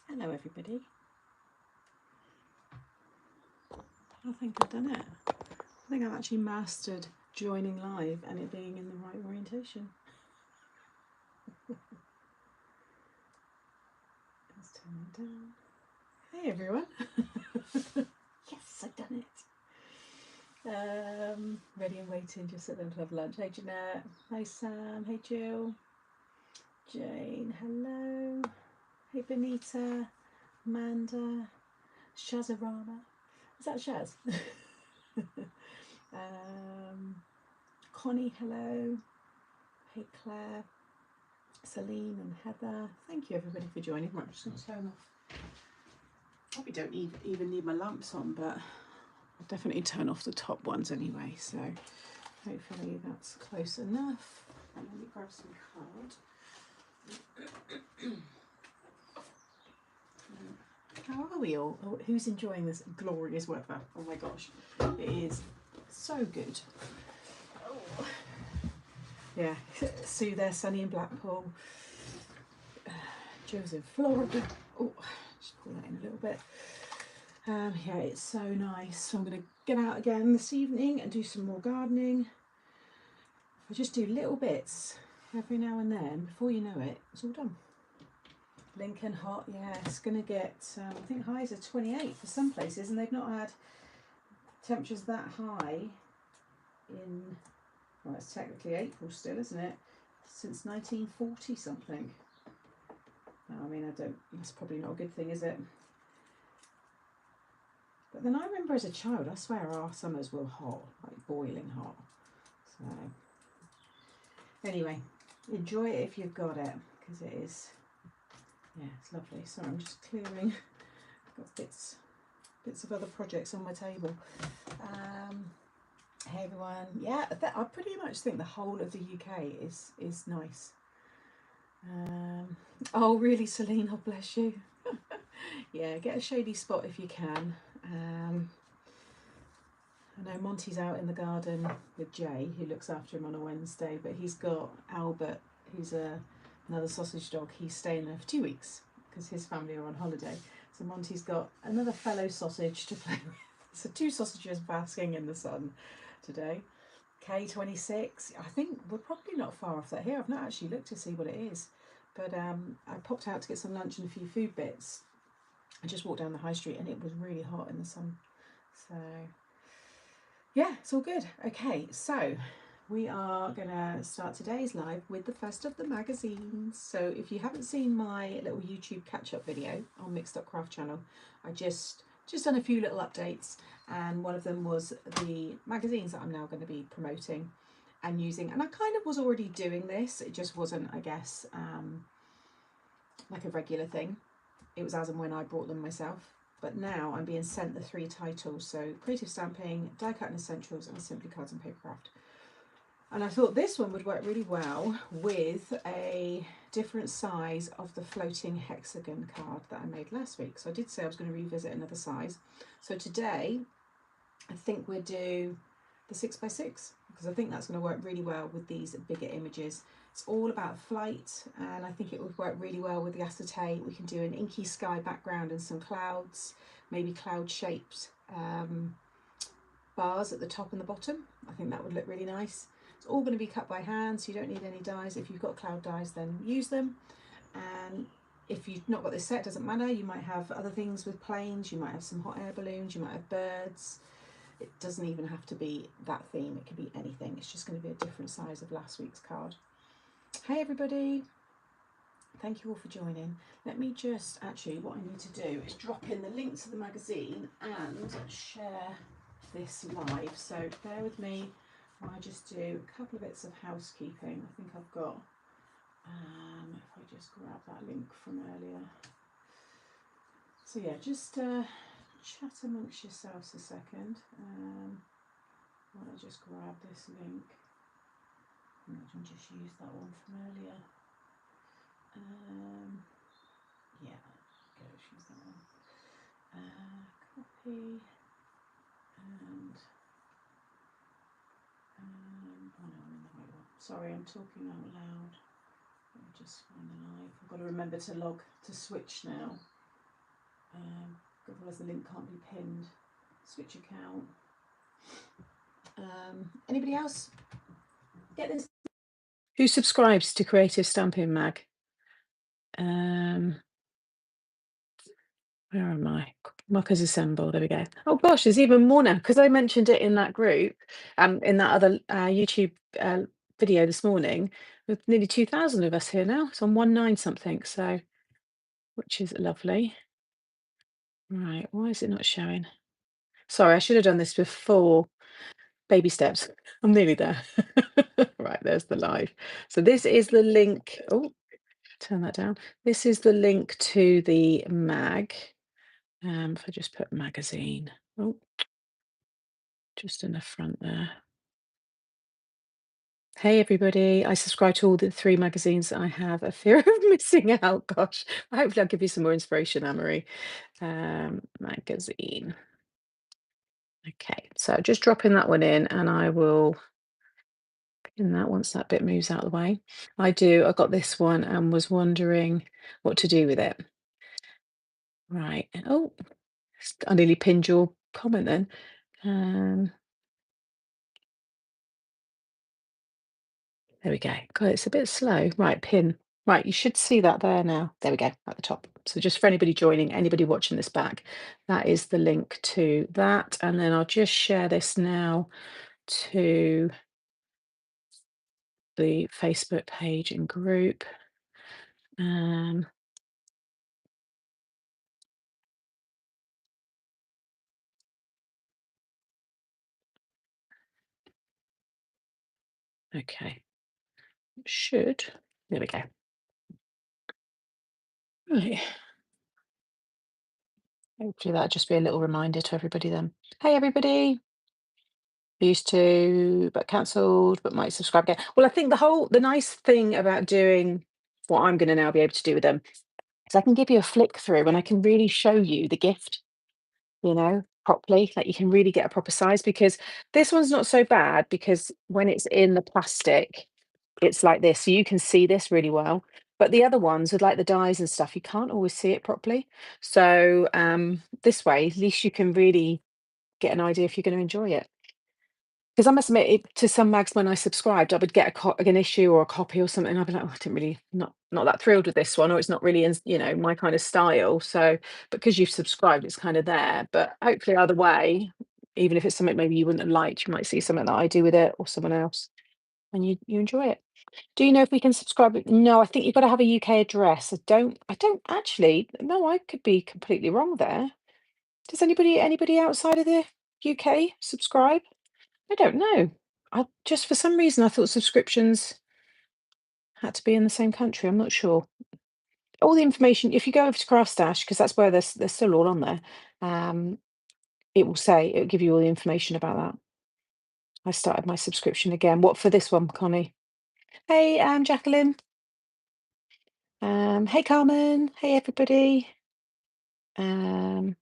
Hello everybody. I think I've done it. I think I've actually mastered joining live and it being in the right orientation. Let's turn it down. Hey everyone. Yes, I've done it. Ready and waiting, just sit down to have lunch. Hey Jeanette. Hey Sam. Hey Jill. Jane. Hello. Hey Benita. Amanda. Shazarama. Is that Shaz? Connie, hello. Hey Claire, Celine and Heather. Thank you everybody for joining. Right, I'm just going to turn off. Probably don't even need my lamps on, but I'll definitely turn off the top ones anyway. So hopefully that's close enough. Let me grab some card. How are we all? Oh, who's enjoying this glorious weather? Oh my gosh, it is so good. Oh. Yeah, Sue there, sunny in Blackpool. Jill's in Florida. Oh, just pull that in a little bit. Yeah, it's so nice. So I'm going to get out again this evening and do some more gardening. I just do little bits every now and then. Before you know it, it's all done. Lincoln hot, yeah, it's going to get, I think highs are 28 for some places, and they've not had temperatures that high in, well, it's technically April still, isn't it? Since 1940 something. I mean, that's probably not a good thing, is it? But then I remember as a child, I swear our summers were hot, like boiling hot. So anyway, enjoy it if you've got it, because it is, yeah, it's lovely. Sorry, I'm just clearing. I've got bits of other projects on my table. Hey everyone, yeah, I pretty much think the whole of the UK is nice. Oh really, Celine, oh bless you. Yeah, get a shady spot if you can. I know Monty's out in the garden with Jay, who looks after him on a Wednesday, but he's got Albert, who's another sausage dog. He's staying there for 2 weeks because his family are on holiday. So Monty's got another fellow sausage to play with. So 2 sausages basking in the sun today. K26, I think we're probably not far off that here. I've not actually looked to see what it is, but I popped out to get some lunch and a few food bits. I just walked down the high street and it was really hot in the sun. So yeah, it's all good. Okay, so we are going to start today's live with the first of the magazines. So if you haven't seen my little YouTube catch-up video on Mixed Up Craft channel, I just done a few little updates, and one of them was the magazines that I'm now going to be promoting and using. And I kind of was already doing this, it just wasn't, I guess, like a regular thing. It was as and when I brought them myself. But now I'm being sent the 3 titles, so Creative Stamping, Die Cutting Essentials and Simply Cards and Papercraft. And I thought this one would work really well with a different size of the floating hexagon card that I made last week. So I did say I was going to revisit another size. So today I think we'll do the 6x6, because I think that's going to work really well with these bigger images. It's all about flight, and I think it would work really well with the acetate. We can do an inky sky background and some clouds, maybe cloud shaped bars at the top and the bottom. I think that would look really nice. It's all going to be cut by hand, so you don't need any dies. If you've got cloud dies, then use them. And if you've not got this set, it doesn't matter. You might have other things with planes, you might have some hot air balloons, you might have birds. It doesn't even have to be that theme, it can be anything. It's just going to be a different size of last week's card. Hey everybody, thank you all for joining. Let me just, actually what I need to do is drop in the link to the magazine and share this live. So bear with me while I just do a couple of bits of housekeeping. I think I've got, if I just grab that link from earlier. So yeah, just chat amongst yourselves a second. Why don't I just grab this link? I can just use that one from earlier. Yeah, go, use that one. Copy and oh no, I'm in the right one. Sorry, I'm talking out loud. Let me just find the live. I've got to remember to log to switch now. Otherwise the link can't be pinned. Switch account. Anybody else get this? Who subscribes to Creative Stamping Mag? Where am I? Mockers Assemble. There we go. Oh gosh, there's even more now because I mentioned it in that group, in that other YouTube video this morning. With nearly 2,000 of us here now. It's on 19 something, so which is lovely. Right, why is it not showing? Sorry, I should have done this before. Baby steps. I'm nearly there. Right, there's the live. So this is the link. Oh, turn that down. This is the link to the mag. If I just put magazine. Oh, just in the front there. Hey everybody, I subscribe to all the 3 magazines that I have a fear of missing out. Gosh, hopefully I'll give you some more inspiration, Anne-Marie. Magazine. Okay, so just dropping that one in and I will pin that once that bit moves out of the way. I got this one and was wondering what to do with it. Right, oh, I nearly pinned your comment then. There we go. God, it's a bit slow. Right, pin. Right, you should see that there now. There we go, at the top. So just for anybody joining, anybody watching this back, that is the link to that. And then I'll just share this now to the Facebook page and group. Okay. Should. There we go. Right. Hopefully that'll just be a little reminder to everybody then. Hey everybody. Used to, but cancelled, but might subscribe again. Well, I think the nice thing about doing what I'm going to now be able to do with them is I can give you a flick through and I can really show you the gift, properly. Like you can really get a proper size because this one's not so bad because when it's in the plastic, it's like this. So you can see this really well. But the other ones with like the dies and stuff, you can't always see it properly. So this way, at least you can really get an idea if you're going to enjoy it. Because I must admit, to some mags when I subscribed, I would get an issue or a copy or something. I'd be like, oh, I didn't really not that thrilled with this one, or it's not really in my kind of style. So because you've subscribed, it's kind of there. But hopefully, either way, even if it's something maybe you wouldn't have liked, you might see something that I do with it or someone else, and you enjoy it. Do you know if we can subscribe? No, I think you've got to have a UK address. I don't actually. No, I could be completely wrong there. Does anybody outside of the UK subscribe? I don't know. I just for some reason I thought subscriptions had to be in the same country. I'm not sure. All the information, if you go over to CraftStash, because that's where they're still all on there, it'll give you all the information about that. I started my subscription again. What for this one, Connie? Hey, Jacqueline. Hey, Carmen. Hey, everybody. What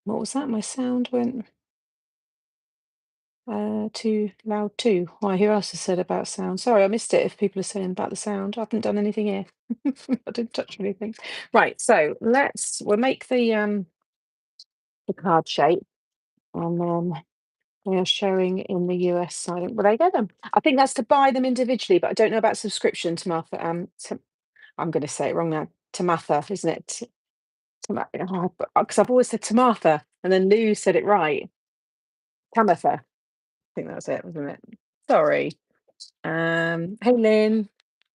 was that? My sound went too loud too. Why? Who else has said about sound? Sorry, I missed it. If people are saying about the sound, I haven't done anything here. I didn't touch anything. Right. So we'll make the card shape, and then we are showing in the US side. Well, there you go then. I think that's to buy them individually, but I don't know about subscription to Martha. I'm going to say it wrong now. To Martha, isn't it? Because I've always said to Martha, and then Lou said it right. Tamatha. I think that's it, wasn't it? Sorry. Hey Lynn,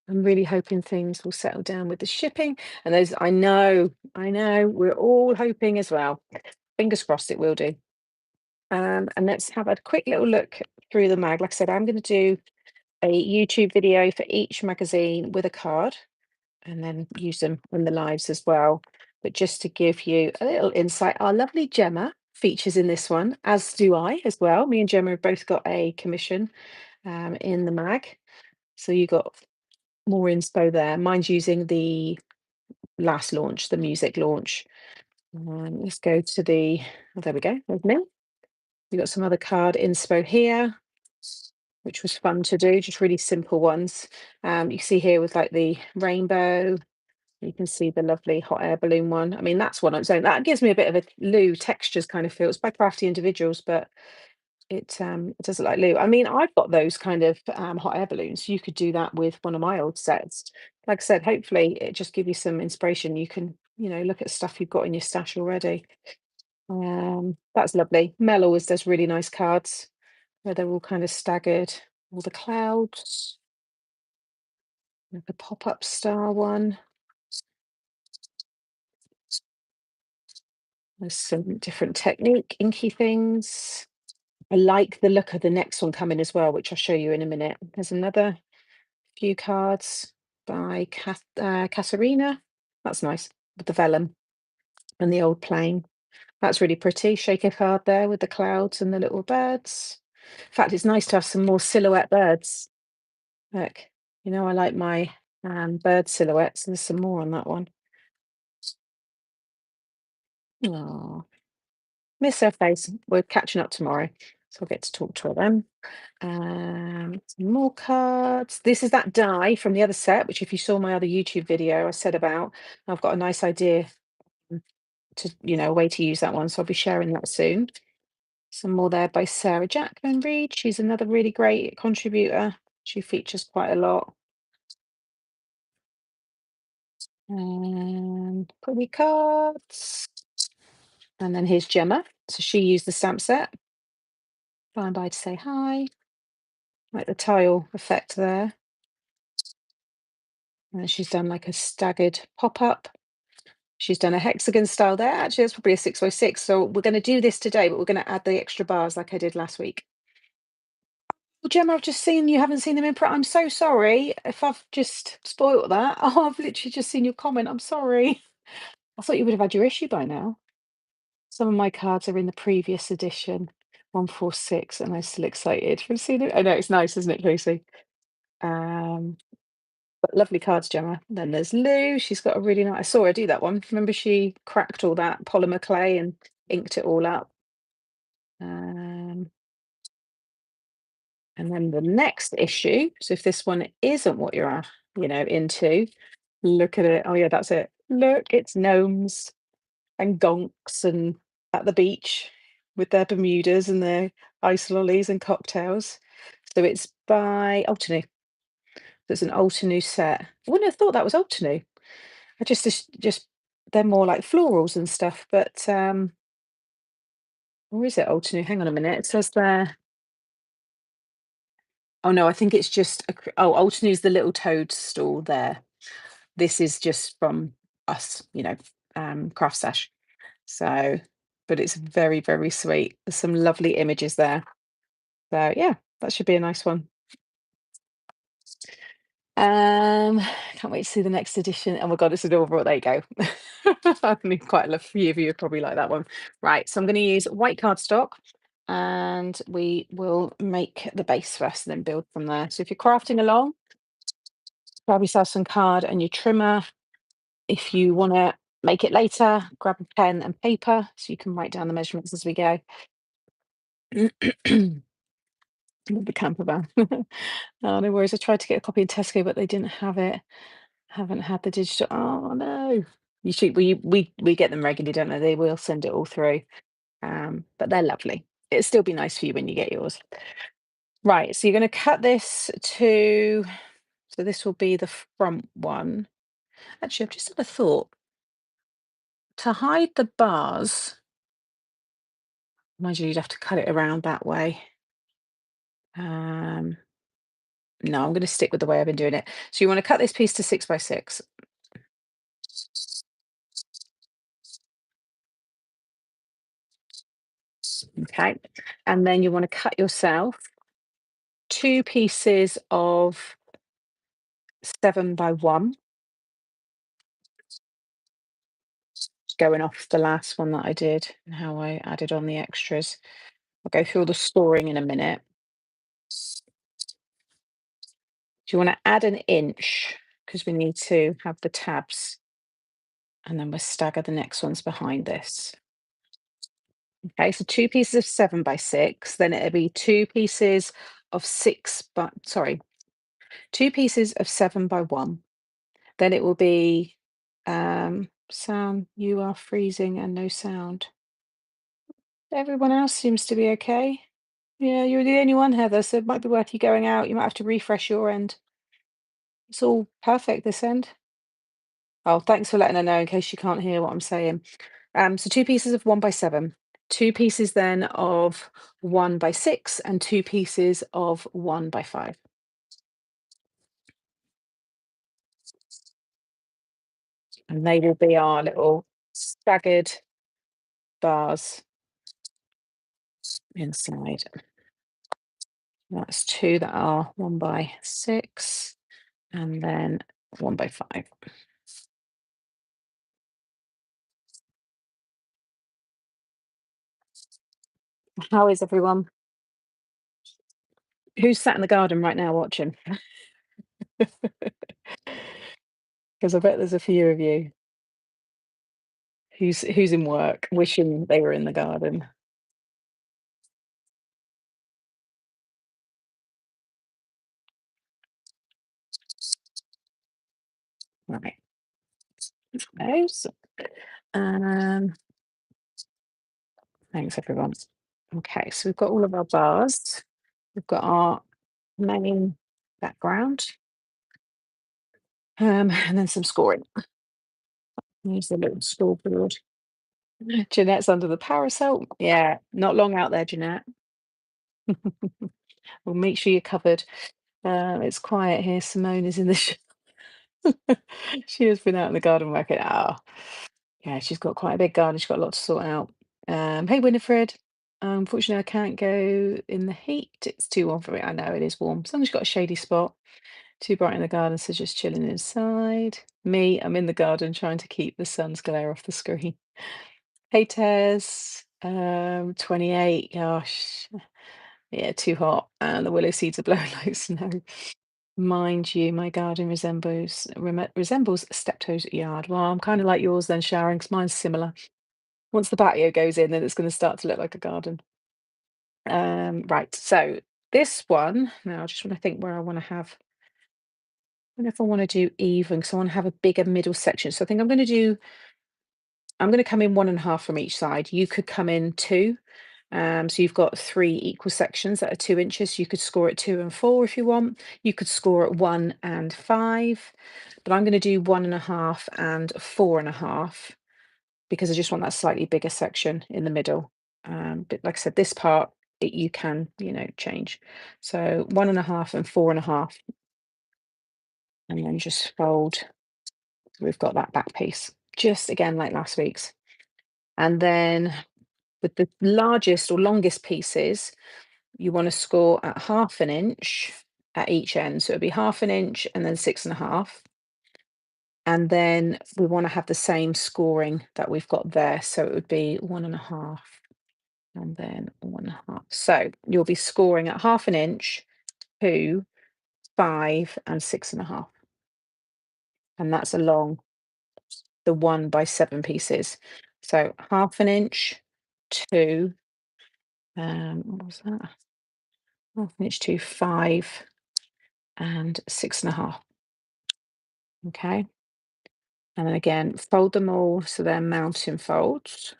I'm really hoping things will settle down with the shipping. And those, I know, we're all hoping as well. Fingers crossed it will do. And let's have a quick little look through the mag. Like I said, I'm going to do a YouTube video for each magazine with a card and then use them in the lives as well. But just to give you a little insight, our lovely Gemma features in this one, as do I as well. Me and Gemma have both got a commission in the mag. So you got more inspo there. Mine's using the last launch, the music launch. Let's go to there we go, there's me. We've got some other card inspo here, which was fun to do, just really simple ones. You can see here with like the rainbow, You can see the lovely hot air balloon one. I mean, that's one on its own. That gives me a bit of a Lou textures kind of feel. It's by Crafty Individuals, but it does look like Lou. I mean, I've got those kind of hot air balloons. You could do that with one of my old sets. Like I said, hopefully it just give you some inspiration. You can, look at stuff you've got in your stash already. That's lovely. Mel always does really nice cards where they're all kind of staggered. All the clouds, like a pop-up star one. There's some different technique, inky things. I like the look of the next one coming as well, which I'll show you in a minute. There's another few cards by Casarina. That's nice with the vellum and the old plane. That's really pretty. Shaker card there with the clouds and the little birds. In fact, it's nice to have some more silhouette birds. Look, I like my bird silhouettes. There's some more on that one. Oh, miss her face. We're catching up tomorrow, so I'll get to talk to her then. Some more cards. This is that die from the other set, which if you saw my other YouTube video, I said about. I've got a nice idea to, a way to use that one. So I'll be sharing that soon. Some more there by Sarah Jacqueline Reed. She's another really great contributor. She features quite a lot. And pretty cards. And then here's Gemma. So she used the stamp set. Flying by to say hi. Like the tile effect there. And she's done like a staggered pop-up. She's done a hexagon style there. Actually, that's probably a 6x6. So we're going to do this today, but we're going to add the extra bars like I did last week. Well, Gemma, I've just seen you haven't seen them in print. I'm so sorry if I've just spoilt that. Oh, I've literally just seen your comment. I'm sorry. I thought you would have had your issue by now. Some of my cards are in the previous edition, 146, and I'm still excited for seeing it. I know it's nice, isn't it, Lucy? But lovely cards, Gemma. Then there's Lou. She's got a really nice. I saw her do that one. Remember, she cracked all that polymer clay and inked it all up. And then the next issue. So if this one isn't what you're, into, look at it. Oh yeah, that's it. Look, it's gnomes and gonks and at the beach with their Bermudas and their ice lollies and cocktails. So it's by Altenew. There's an Altenew set. I wouldn't have thought that was Altenew. I just they're more like florals and stuff, but or is it Altenew? Hang on a minute. It says there. Oh no, I think it's just Altenew's the little toadstool there. This is just from us, Craft Sash. So, but it's very, very sweet. There's some lovely images there. So yeah, that should be a nice one. Can't wait to see the next edition. Oh my god, it's adorable. There you go. I think quite a few of you would probably like that one. Right, so I'm going to use white cardstock and we will make the base first and then build from there. So if you're crafting along, grab yourself some card and your trimmer. If you want to make it later, grab a pen and paper so you can write down the measurements as we go. The camper van. Oh, no worries. I tried to get a copy in Tesco, but they didn't have it. Haven't had the digital. Oh no. You should. We get them regularly, don't they? They will send it all through. But they're lovely. It'll still be nice for you when you get yours. Right. So you're going to cut this to. So this will be the front one. Actually, I've just had a thought. To hide the bars, mind you, you'd have to cut it around that way. No, I'm going to stick with the way I've been doing it. So you want to cut this piece to 6x6. Okay. And then you want to cut yourself 2 pieces of 7x1. Going off the last one that I did and how I added on the extras. I'll go through all the scoring in a minute. Do you want to add an inch? Because we need to have the tabs. And then we'll stagger the next ones behind this. Okay, so 2 pieces of 7x6, then it'll be 2 pieces of 2 pieces of 7x1. Then it will be Sam, you are freezing and no sound. Everyone else seems to be okay. Yeah, you're the only one, Heather, so it might be worth you going out. You might have to refresh your end. It's all perfect this end. Oh, thanks for letting her know in case you can't hear what I'm saying. So 2 pieces of 1 by 7, 2 pieces then of 1 by 6, and 2 pieces of 1 by 5. And they will be our little staggered bars inside. That's 2 that are 1 by 6, and then 1 by 5. How is everyone? Who's sat in the garden right now watching? Because I bet there's a few of you who's in work, wishing they were in the garden. Right. Those. Um, thanks everyone. Okay, so we've got all of our bars. We've got our main background. And then some scoring. Use the little scoreboard. Jeanette's under the parasol. Yeah, not long out there, Jeanette. Well, make sure you're covered. It's quiet here. Simone is in the she has been out in the garden working. Oh, yeah, she's got quite a big garden. She's got a lot to sort out. Hey, Winifred. Unfortunately, I can't go in the heat. It's too warm for me. I know it is warm. As long as you've got a shady spot. Too bright in the garden, so just chilling inside. Me, I'm in the garden trying to keep the sun's glare off the screen. Hey, Tez. 28. Gosh, yeah, too hot. And the willow seeds are blowing like snow. Mind you, my garden resembles Steptoe's yard. Well, I'm kind of like yours then, Sharon, 'cause mine's similar. Once the patio goes in, then it's going to start to look like a garden. Right, so this one, now I just want to think where I want to have, I don't know if I want to do even, because I want to have a bigger middle section. So I think I'm going to come in 1.5 from each side. You could come in 2. So you've got 3 equal sections that are 2 inches. You could score at 2 and 4 if you want. You could score at 1 and 5, but I'm going to do 1.5 and 4.5 because I just want that slightly bigger section in the middle. But like I said, this part you can change. So 1.5 and 4.5, and then just fold. We've got that back piece, just again like last week's, and then with the largest or longest pieces, you want to score at 1/2 inch at each end. So it'd be 1/2 inch and then 6.5. And then we want to have the same scoring that we've got there. So it would be 1.5 and then 1.5. So you'll be scoring at 1/2 inch, 2, 5, and 6.5. And that's along the 1 by 7 pieces. So 1/2 inch, 2, what was that? 1/2 inch, 2, 5, and 6.5. Okay. And then again, fold them all so they're mountain folds.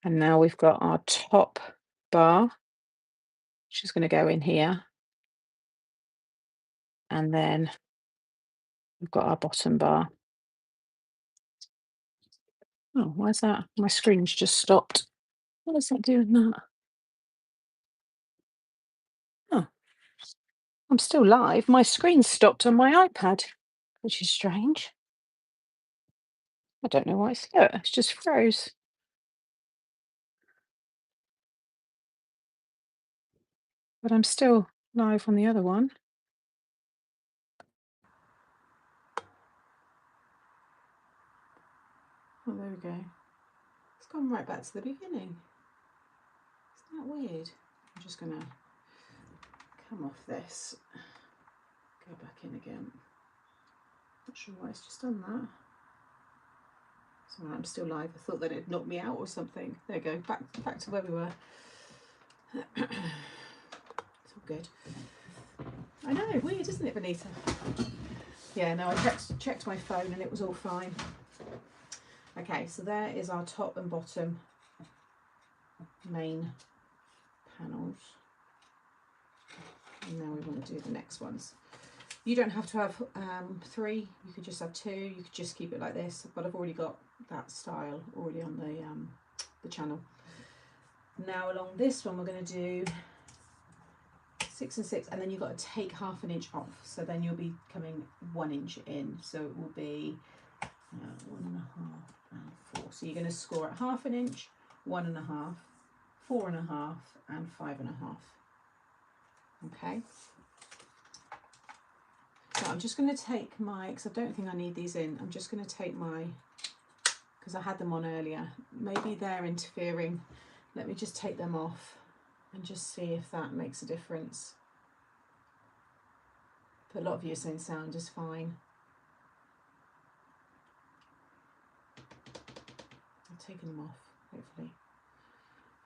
And now we've got our top bar, which is going to go in here. And then we've got our bottom bar. Oh, why's that? My screen's just stopped. What is that doing that? Oh, I'm still live. My screen's stopped on my iPad, which is strange. I don't know why it's just froze. But I'm still live on the other one. Oh, there we go. It's gone right back to the beginning. Isn't that weird? I'm just going to come off this, go back in again. Not sure why it's just done that. So I'm still live. I thought that it knocked me out or something. There we go. Back to where we were. It's all good. I know, weird, isn't it, Benita? Yeah, no, I checked my phone and it was all fine. Okay, so there is our top and bottom main panels. And now we want to do the next ones. You don't have to have 3, you could just have 2, you could just keep it like this, but I've already got that style already on the channel. Now along this one we're going to do 6 and 6, and then you've got to take half an inch off, so then you'll be coming 1 inch in, so it will be 1.5 and 4. So you're going to score at half an inch, 1.5, 4.5 and 5.5. Okay. So I'm just going to take my, because I don't think I need these in, I'm just going to take my, because I had them on earlier, maybe they're interfering. Let me just take them off and just see if that makes a difference. But a lot of you are saying sound is fine. I've taken them off, hopefully.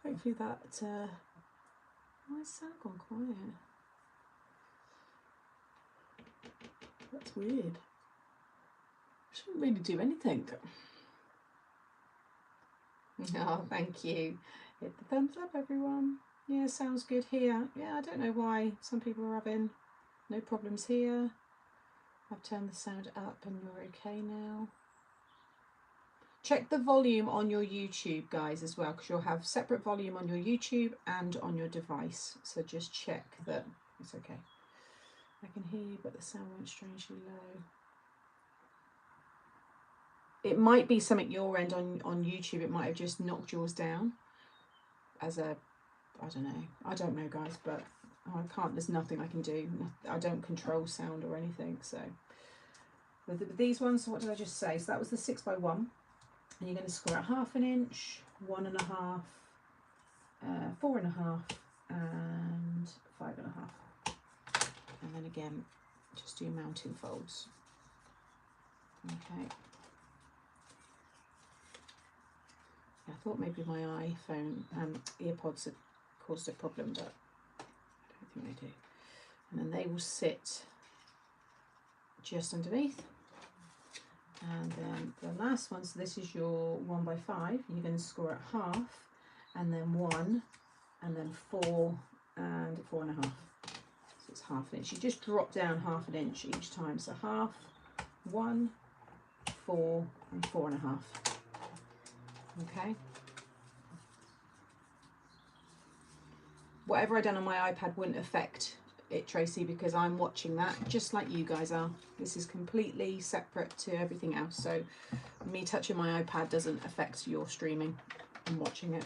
Hopefully that, why is sound gone quiet? That's weird. Shouldn't really do anything. Oh, thank you. Hit the thumbs up, everyone. Yeah, sounds good here. Yeah, I don't know why some people are having no problems here. I've turned the sound up and you're okay now. Check the volume on your YouTube, guys, as well, because you'll have separate volume on your YouTube and on your device. So just check that it's okay. I can hear you, but the sound went strangely low. It might be something your end on YouTube. It might have just knocked yours down as a, I don't know guys, but I can't, there's nothing I can do. I don't control sound or anything. So with these ones, so what did I just say? So that was the 6 by 1, and you're going to score at half an inch, 1.5, 4.5 and 5.5. And then again, just do mounting folds. Okay. I thought maybe my iPhone earpods had caused a problem, but I don't think they do. And then they will sit just underneath. And then the last one, so this is your 1 by 5. You're going to score at half, and then 1, and then 4 and 4.5. So it's half an inch. You just drop down half an inch each time. So half, 1, 4 and 4.5. Okay. Whatever I done on my iPad wouldn't affect it, Tracy, because I'm watching that just like you guys are. This is completely separate to everything else. So me touching my iPad doesn't affect your streaming and watching it.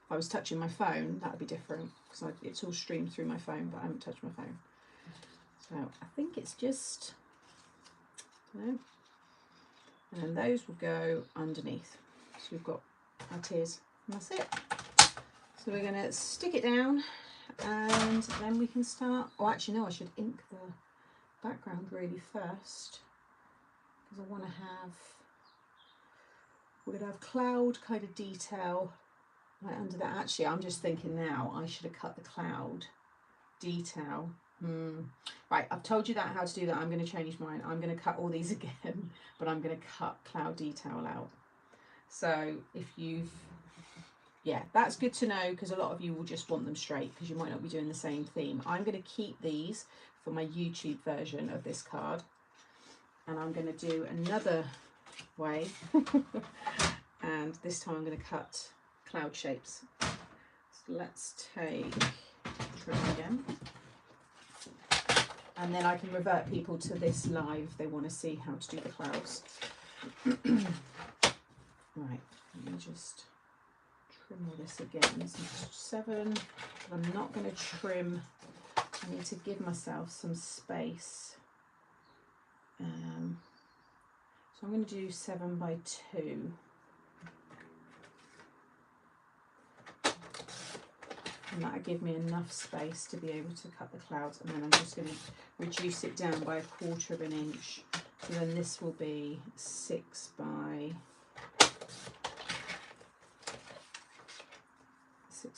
If I was touching my phone, that would be different, because it's all streamed through my phone, but I haven't touched my phone. So I think it's just, I don't know. And then those will go underneath. So we've got our tiers, and that's it. So we're going to stick it down, and then we can start. Oh, actually no, I should ink the background really first, because I want to have, we're going to have cloud kind of detail right under that. Actually, I'm just thinking now I should have cut the cloud detail. Right, I've told you that how to do that. I'm going to change mine. I'm going to cut all these again, but I'm going to cut cloud detail out. So if you've, yeah, that's good to know, because a lot of you will just want them straight because you might not be doing the same theme. I'm going to keep these for my YouTube version of this card, and I'm going to do another way and this time I'm going to cut cloud shapes. So let's take trim again. And then I can revert people to this live if they want to see how to do the clouds. Right, let me just trim all this again. This is 7. I'm not going to trim. I need to give myself some space. So I'm going to do 7 by 2. And that'll give me enough space to be able to cut the clouds, and then I'm just going to reduce it down by 1/4 of an inch. So then this will be 6 by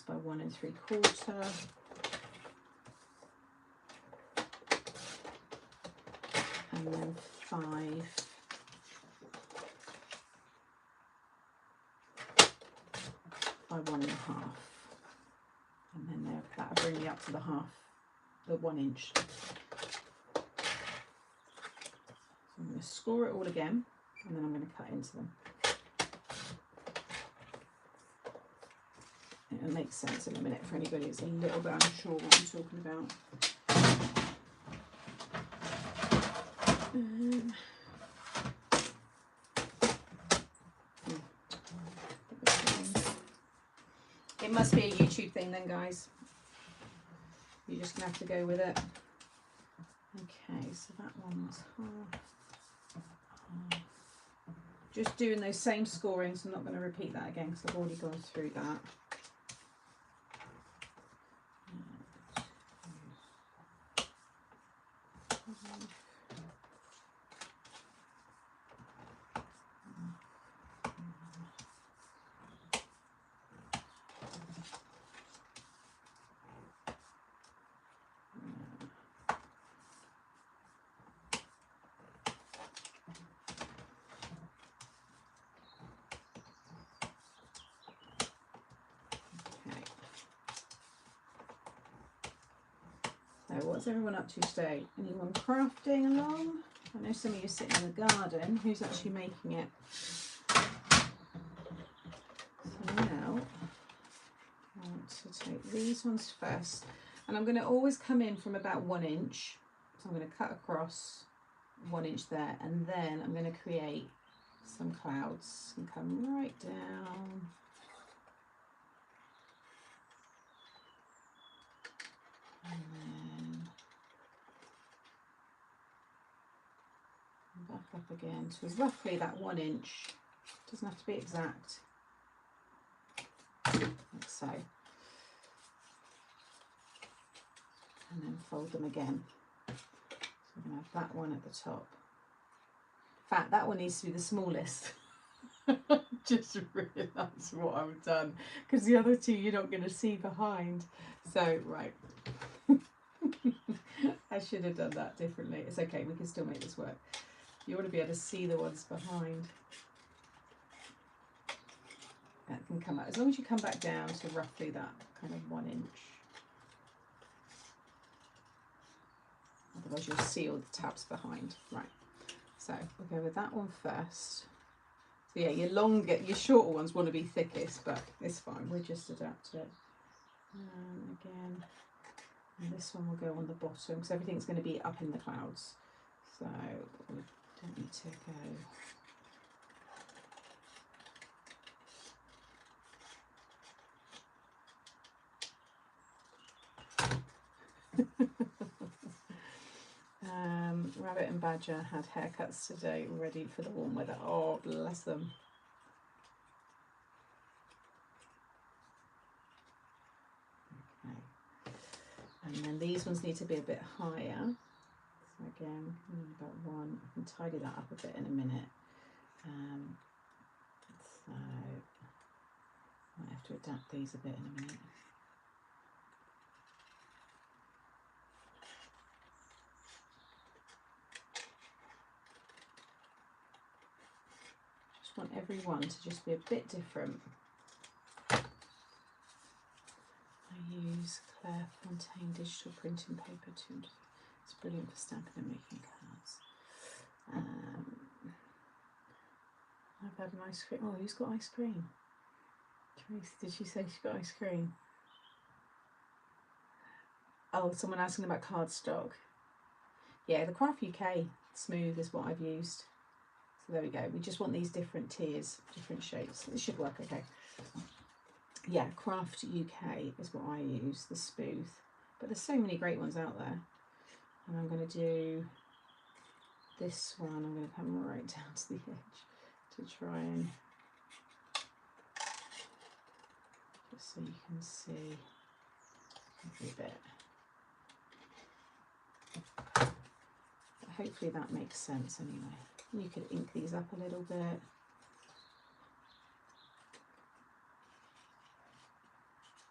1 3/4. And then 5 1.5, and then there, that'll bring me up to the 1 inch. So I'm going to score it all again, and then I'm going to cut into them. It'll make sense in a minute for anybody who's a little bit unsure what I'm talking about. It must be a YouTube thing then, guys. You're just going to have to go with it. Okay, so that one was half. Just doing those same scorings. I'm not going to repeat that again because I've already gone through that. So what's everyone up to today? Anyone crafting along? I know some of you are sitting in the garden. Who's actually making it? So now I want to take these ones first, and I'm going to always come in from about 1 inch. So I'm going to cut across 1 inch there, and then I'm going to create some clouds and come right down. And then back up again to roughly that 1 inch. Doesn't have to be exact. Like so. And then fold them again. So I'm going to have that one at the top. In fact, that one needs to be the smallest. Just realised what I've done, because the other two you're not going to see behind. So, right. I should have done that differently. It's okay, we can still make this work. You want to be able to see the ones behind. That can come out, as long as you come back down to roughly that kind of 1 inch. Otherwise you'll see all the tabs behind. Right, so we'll go with that one first. So yeah, your shorter ones want to be thickest, but it's fine, we'll just adapt it. And again, and this one will go on the bottom because everything's going to be up in the clouds. So we don't need to go. Rabbit and Badger had haircuts today, ready for the warm weather. Oh, bless them. Okay. And then these ones need to be a bit higher. So again, about 1. I can tidy that up a bit in a minute. So I might have to adapt these a bit in a minute. Just want every one to just be a bit different. I use Claire Fontaine digital printing paper too. It's brilliant for stamping and making cards. I've had an ice cream. Oh, who's got ice cream? Tracy, did she say she got ice cream? Oh, someone asking about cardstock. Yeah, the Craft UK Smooth is what I've used. So there we go. We just want these different tiers, different shapes. This should work okay. Yeah, Craft UK is what I use, the smooth. But there's so many great ones out there. And I'm going to do this one. I'm going to come right down to the edge to try and just so you can see every bit. But hopefully that makes sense anyway. You could ink these up a little bit.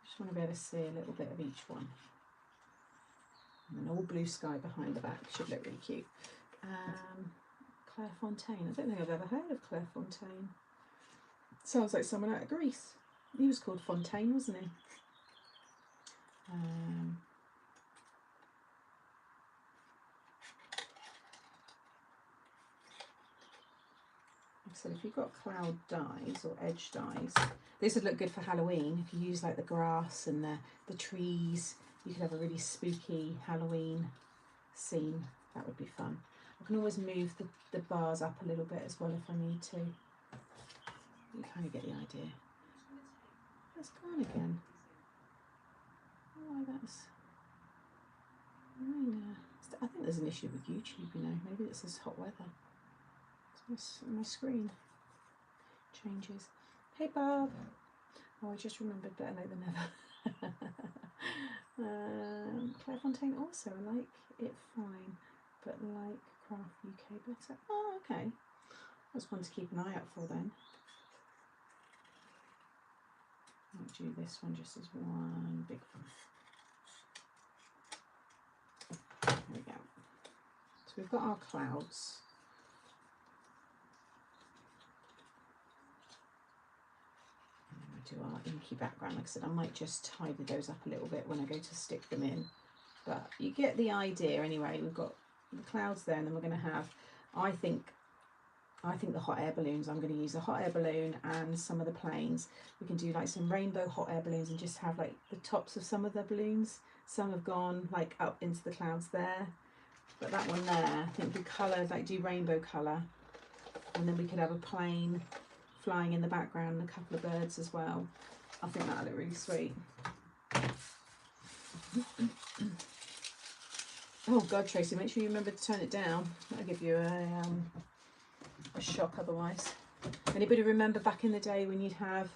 Just want to be able to see a little bit of each one. And then all blue sky behind the back should look really cute. Claire Fontaine. I don't think I've ever heard of Claire Fontaine. Sounds like someone out of Greece. He was called Fontaine, wasn't he? So if you've got cloud dies or edge dies, this would look good for Halloween. If you use like the grass and the trees, you could have a really spooky Halloween scene. That would be fun. I can always move the bars up a little bit as well if I need to. You kind of get the idea. That's gone again. Why that's... I think there's an issue with YouTube, you know. Maybe it's this hot weather. My screen changes. Hey Bob. Oh, I just remembered better late than never. Claire Fontaine also, I like it fine, but like Craft UK better. Oh, okay. That's one to keep an eye out for then. I'll do this one just as one big one. There we go. So we've got our clouds. Do our inky background. Like I said, I might just tidy those up a little bit when I go to stick them in, but you get the idea anyway. We've got the clouds there, and then we're going to have, I think the hot air balloons. I'm going to use the hot air balloon and some of the planes. We can do like some rainbow hot air balloons and just have like the tops of some of the balloons. Some have gone like up into the clouds there, but that one there, I think we colour, like do rainbow colour, and then we could have a plane flying in the background and a couple of birds as well. I think that'll look really sweet. Oh God, Tracy, make sure you remember to turn it down. That'll give you a shock otherwise. Anybody remember back in the day when you'd have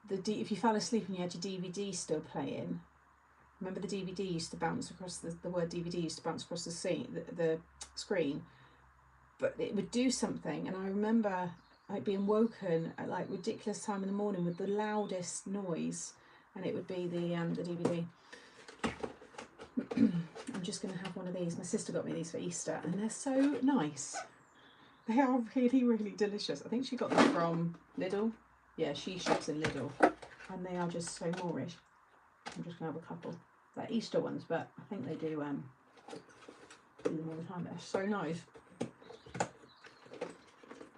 if you fell asleep and you had your DVD still playing? Remember the DVD used to bounce across the word DVD used to bounce across the screen, but it would do something, and I remember like being woken at like ridiculous time in the morning with the loudest noise, and it would be the DVD. I'm just going to have one of these. My sister got me these for Easter, and they're so nice. They are really, really delicious. I think she got them from Lidl. Yeah, she shops in Lidl, and they are just so Moorish. I'm just going to have a couple. They're Easter ones, but I think they do them all the time. They're so nice.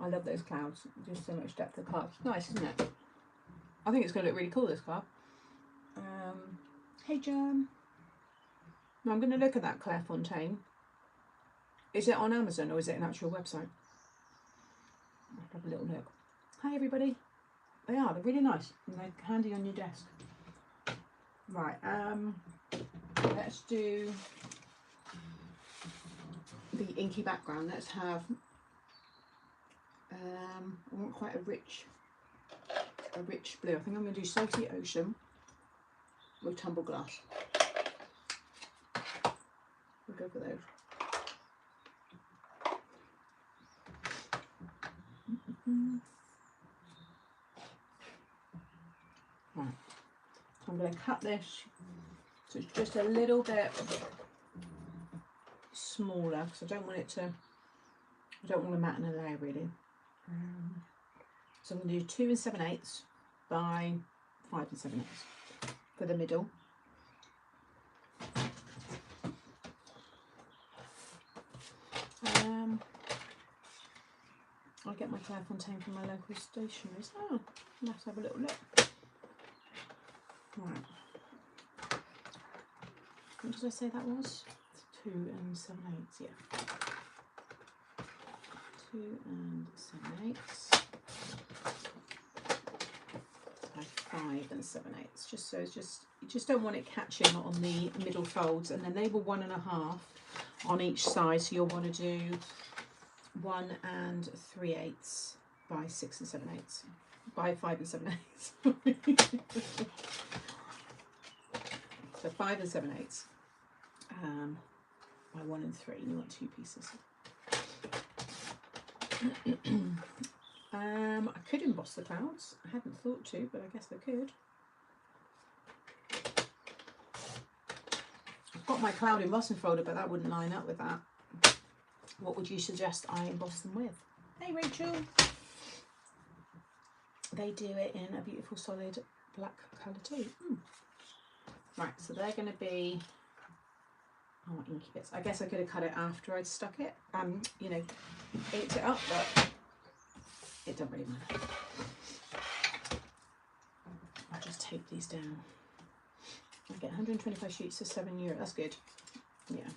I love those clouds. Just so much depth of colour. Nice, isn't it? I think it's going to look really cool, this cloud. Hey, Jem. Now I'm going to look at that Claire Fontaine. Is it on Amazon or is it an actual website? I'll have a little look. Hi, everybody. They are. They're really nice. And they're handy on your desk. Right. Let's do the inky background. Let's have... I want quite a rich blue. I think I'm going to do Salty Ocean with Tumble Glass. We'll go for those. Right. So I'm going to cut this so it's just a little bit smaller because I don't want to matten a layer really. So I'm going to do 2 7/8 by 5 7/8 for the middle. I'll get my Claire Fontaine from my local stationery. Oh, let's have a little look. Right. What did I say that was? 2 7/8, yeah. 2 7/8 by 5 7/8. Just so you just don't want it catching on the middle folds, and then they were 1.5 on each side, so you'll want to do 1 3/8 by 6 7/8 by 5 7/8. So 5 7/8 by 1 3. You want 2 pieces. I could emboss the clouds. I hadn't thought to, but I guess I could. I've got my cloud embossing folder, but that wouldn't line up with that. What would you suggest I emboss them with? Hey, Rachel. they do it in a beautiful solid black colour too. Right, so they're going to be inky bits. I guess I could have cut it after I'd stuck it, you know, inked it up, but it doesn't really matter. I'll just tape these down. I get 125 sheets for €7. That's good. Yeah.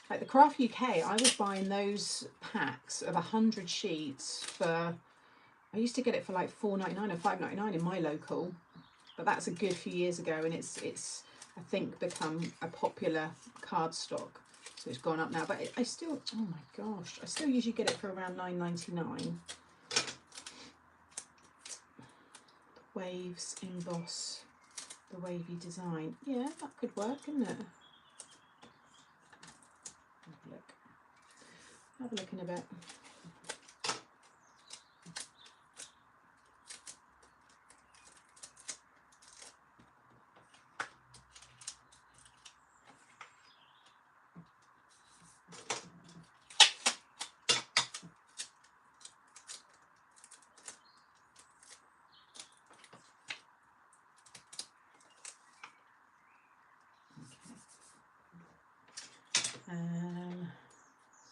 Like the Craft UK, I was buying those packs of 100 sheets for, I used to get it for like $4.99 or $5.99 in my local, but that's a good few years ago, and it's I think become a popular cardstock, so it's gone up now. But I still, oh my gosh, I still usually get it for around $9.99. Waves emboss the wavy design. Yeah, that could work, couldn't it? Have a look in a bit.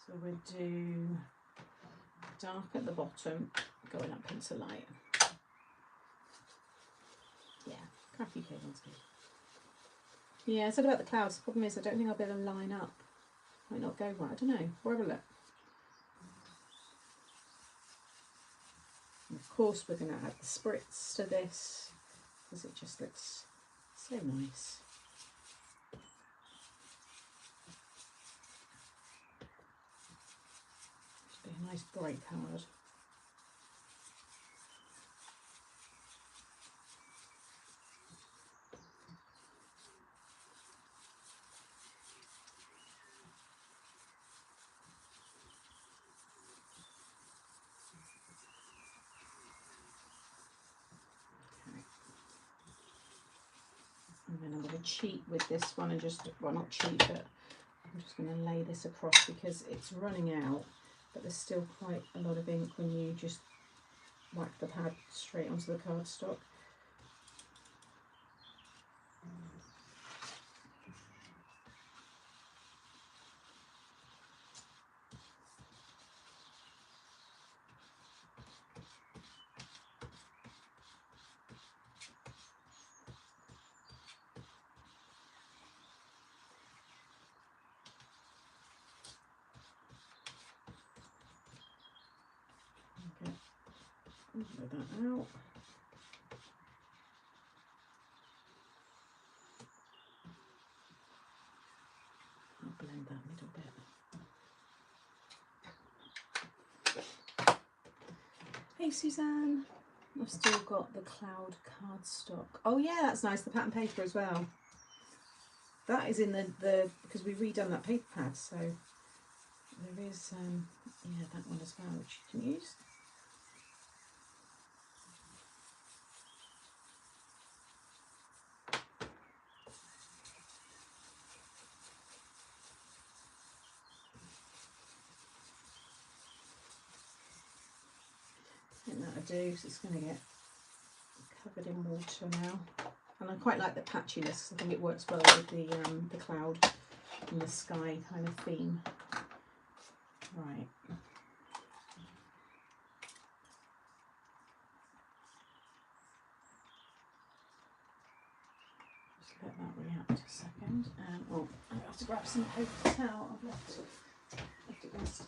So we'll do dark at the bottom, going up into light. Yeah, Craft UK one's good. Yeah, I said about the clouds, the problem is I don't think I'll be able to line up. Might not go right, I don't know. We'll have a look. And of course we're going to add the spritz to this, because it just looks so nice. Be a nice bright card. Okay. And then I'm going to cheat with this one and just, well, not cheat, but I'm just going to lay this across because it's running out, but there's still quite a lot of ink when you just whack the pad straight onto the cardstock. Okay, let that out. I'll blend that middle bit. Hey Suzanne, I've still got the cloud cardstock. Oh yeah, that's nice, the pattern paper as well. That is in the because we've redone that paper pad, so there is yeah, that one as well, which you can use. I think that'll do, because it's going to get covered in water now. And I quite like the patchiness. I think it works well with the cloud and the sky kind of theme. Right. Just let that react a second. Oh, I have to grab some paper towel. I've left it downstairs.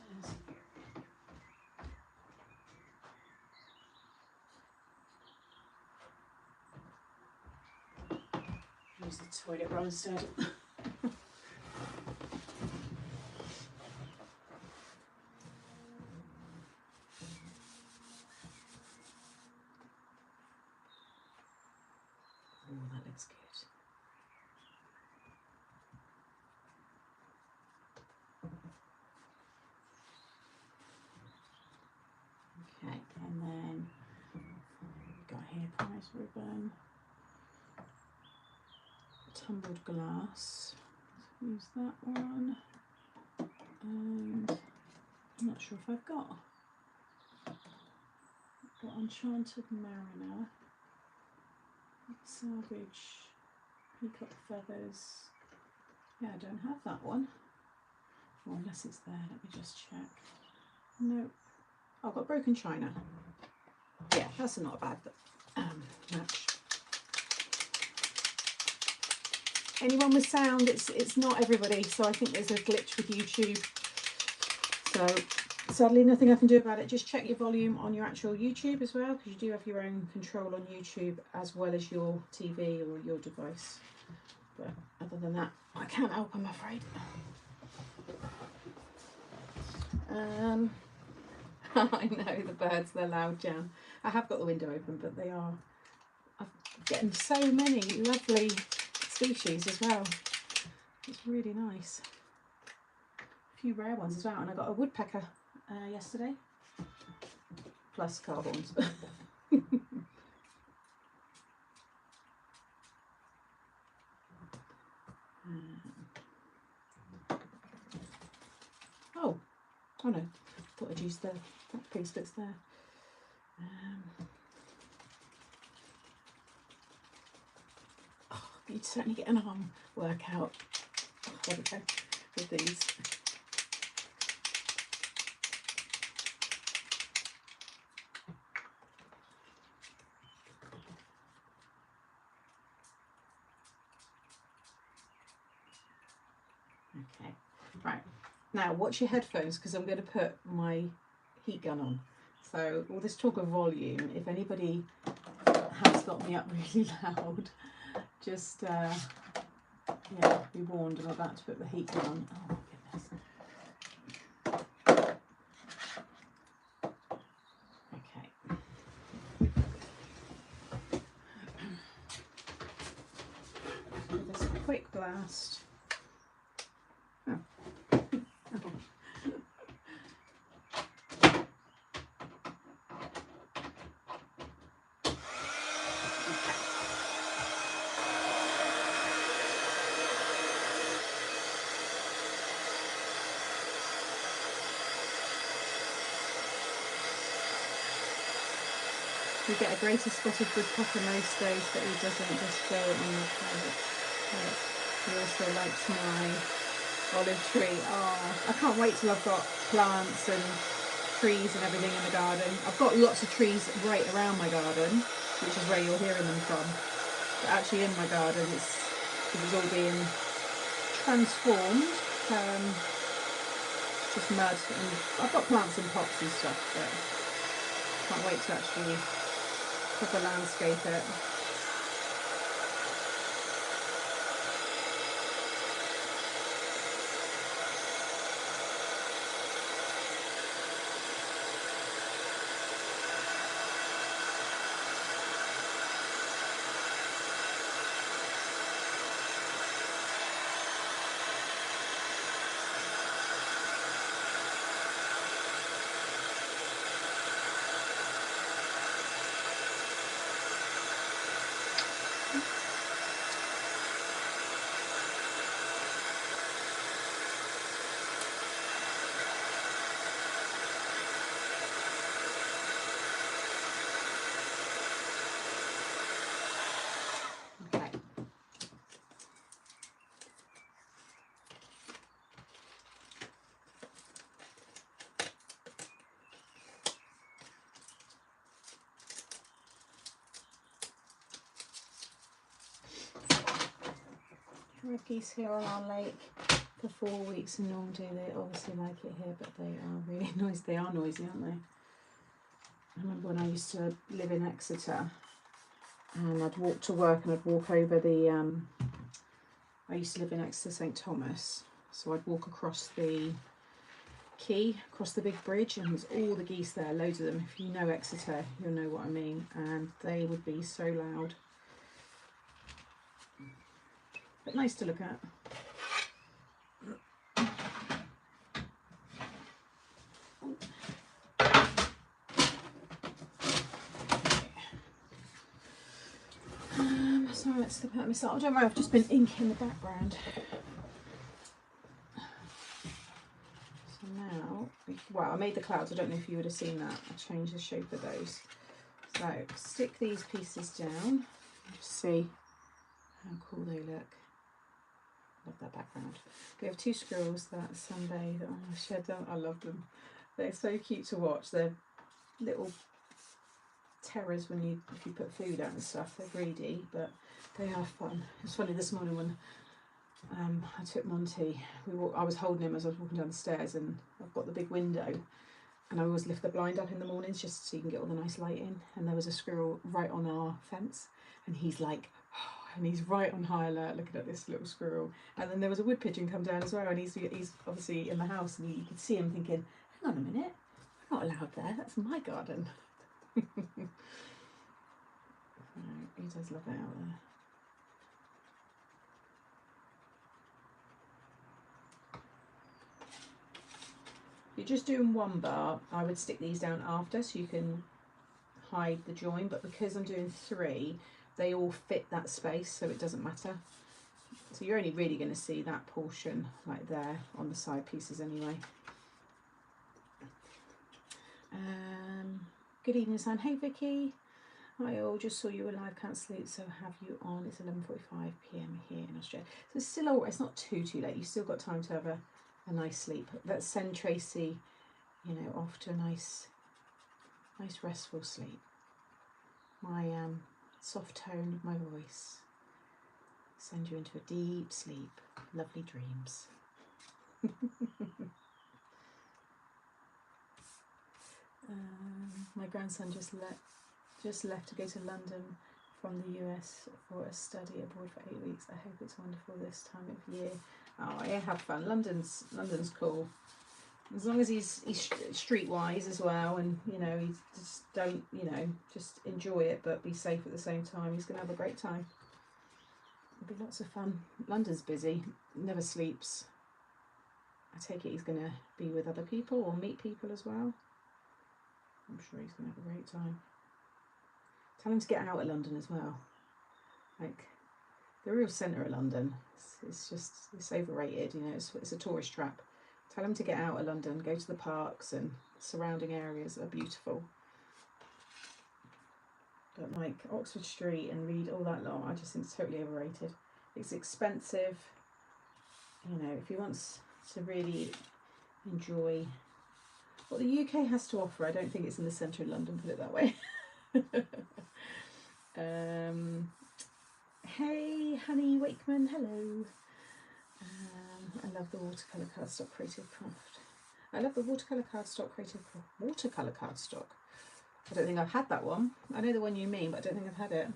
Use the toilet roll instead. Oh, that looks good. Okay, and then we've got here prize ribbon, tumbled glass. Let's use that one. And I'm not sure if I've got got Enchanted Mariner, Savage, Peacock Feathers. Yeah, I don't have that one. Or unless it's there, let me just check. No. Oh, I've got Broken China. Yeah, that's not a bad match. Anyone with sound, it's not everybody, so I think there's a glitch with YouTube. So sadly nothing I can do about it. Just check your volume on your actual YouTube as well, because you do have your own control on YouTube as well as your TV or your device. But other than that, I can't help, I'm afraid. I know the birds, they're loud, Jan. I have got the window open, but I'm getting so many lovely species as well. It's really nice. A few rare ones as well, and I got a woodpecker yesterday, plus carbons. Oh no, thought I'd use that piece that's there. You'd certainly get an arm workout. Oh, there we go with these. Okay, right, now watch your headphones, because I'm going to put my heat gun on. So all this talk of volume, if anybody has got me up really loud, just yeah, be warned, I'm about to put the heat gun on. Oh goodness. Okay. Give this a quick blast. Oh. You get a greater spotted woodpecker most days, but he doesn't just go on the pallet. He also likes my olive tree. Oh, I can't wait till I've got plants and trees and everything in the garden. I've got lots of trees right around my garden, which is where you're hearing them from. But actually in my garden, it's all being transformed. Just mud, and I've got plants in pots and stuff, but I can't wait to actually proper landscape it. Red geese here on our lake for 4 weeks in Normandy. They obviously like it here, but they are really noisy. They are noisy, aren't they? I remember when I used to live in Exeter, and I'd walk to work and I'd walk over the I used to live in Exeter St Thomas, so I'd walk across the quay, across the big bridge, and there's all the geese there, loads of them. If you know Exeter, you'll know what I mean, and they would be so loud. But nice to look at. So let's step out myself. Don't worry, I've just been inking the background. So now, well, I made the clouds. I don't know if you would have seen that. I changed the shape of those. So stick these pieces down, just see how cool they look. Love that background. We have two squirrels that sunbathe on my shed. I love them. They're so cute to watch. They're little terrors if you put food out and stuff. They're greedy, but they have fun. It's funny this morning when I took Monty. I was holding him as I was walking down the stairs, and I've got the big window, and I always lift the blind up in the mornings just so you can get all the nice light in. And there was a squirrel right on our fence, and he's like, and he's right on high alert looking at this little squirrel. And then there was a wood pigeon come down as well, and he's obviously in the house, and you could see him thinking, hang on a minute, I'm not allowed there, that's my garden. He does love it out there. If you're just doing one bar, I would stick these down after so you can hide the join, but because I'm doing 3, they all fit that space, so it doesn't matter. So you're only really going to see that portion like there on the side pieces anyway. Good evening, San. Hey Vicky. Hi all, just saw you were live, can't sleep, so have you on. It's 11:45 p.m. here in Australia. So it's still, it's not too late. You've still got time to have a nice sleep. Let's send Tracy, you know, off to a nice restful sleep. My soft tone of my voice send you into a deep sleep, lovely dreams. My grandson just left to go to London from the US for a study abroad for 8 weeks. I hope it's wonderful this time of year. Oh yeah, have fun. London's cool. As long as he's streetwise as well, and you know, he just don't, you know, just enjoy it but be safe at the same time. He's gonna have a great time. It'll be lots of fun. London's busy, never sleeps. I take it he's gonna be with other people or meet people as well. I'm sure he's gonna have a great time. Tell him to get out of London as well. Like the real centre of London, it's overrated. You know, it's a tourist trap. Tell him to get out of London, go to the parks, and surrounding areas are beautiful. But like Oxford Street and Reed, all that lot, I just think it's totally overrated. It's expensive. You know, if he wants to really enjoy what the UK has to offer, I don't think it's in the centre of London, put it that way. Hey, Honey Wakeman, hello. I love the watercolour cardstock creative craft. I love the watercolour cardstock creative craft. Watercolour cardstock. I don't think I've had that one. I know the one you mean, but I don't think I've had it.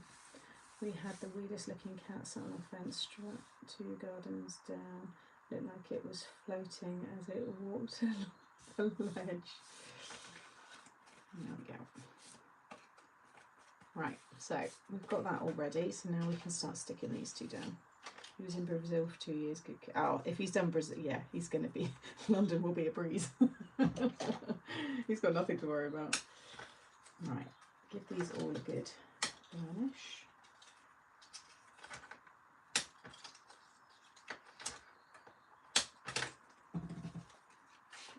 We had the weirdest looking cat sat on a fence, struck 2 gardens down. Looked like it was floating as it walked along the ledge. There we go. Right, so we've got that all ready, so now we can start sticking these 2 down. He was in Brazil for 2 years. Good. Oh, if he's done Brazil, yeah, he's going to be, London will be a breeze. He's got nothing to worry about. Right, give these all a good varnish.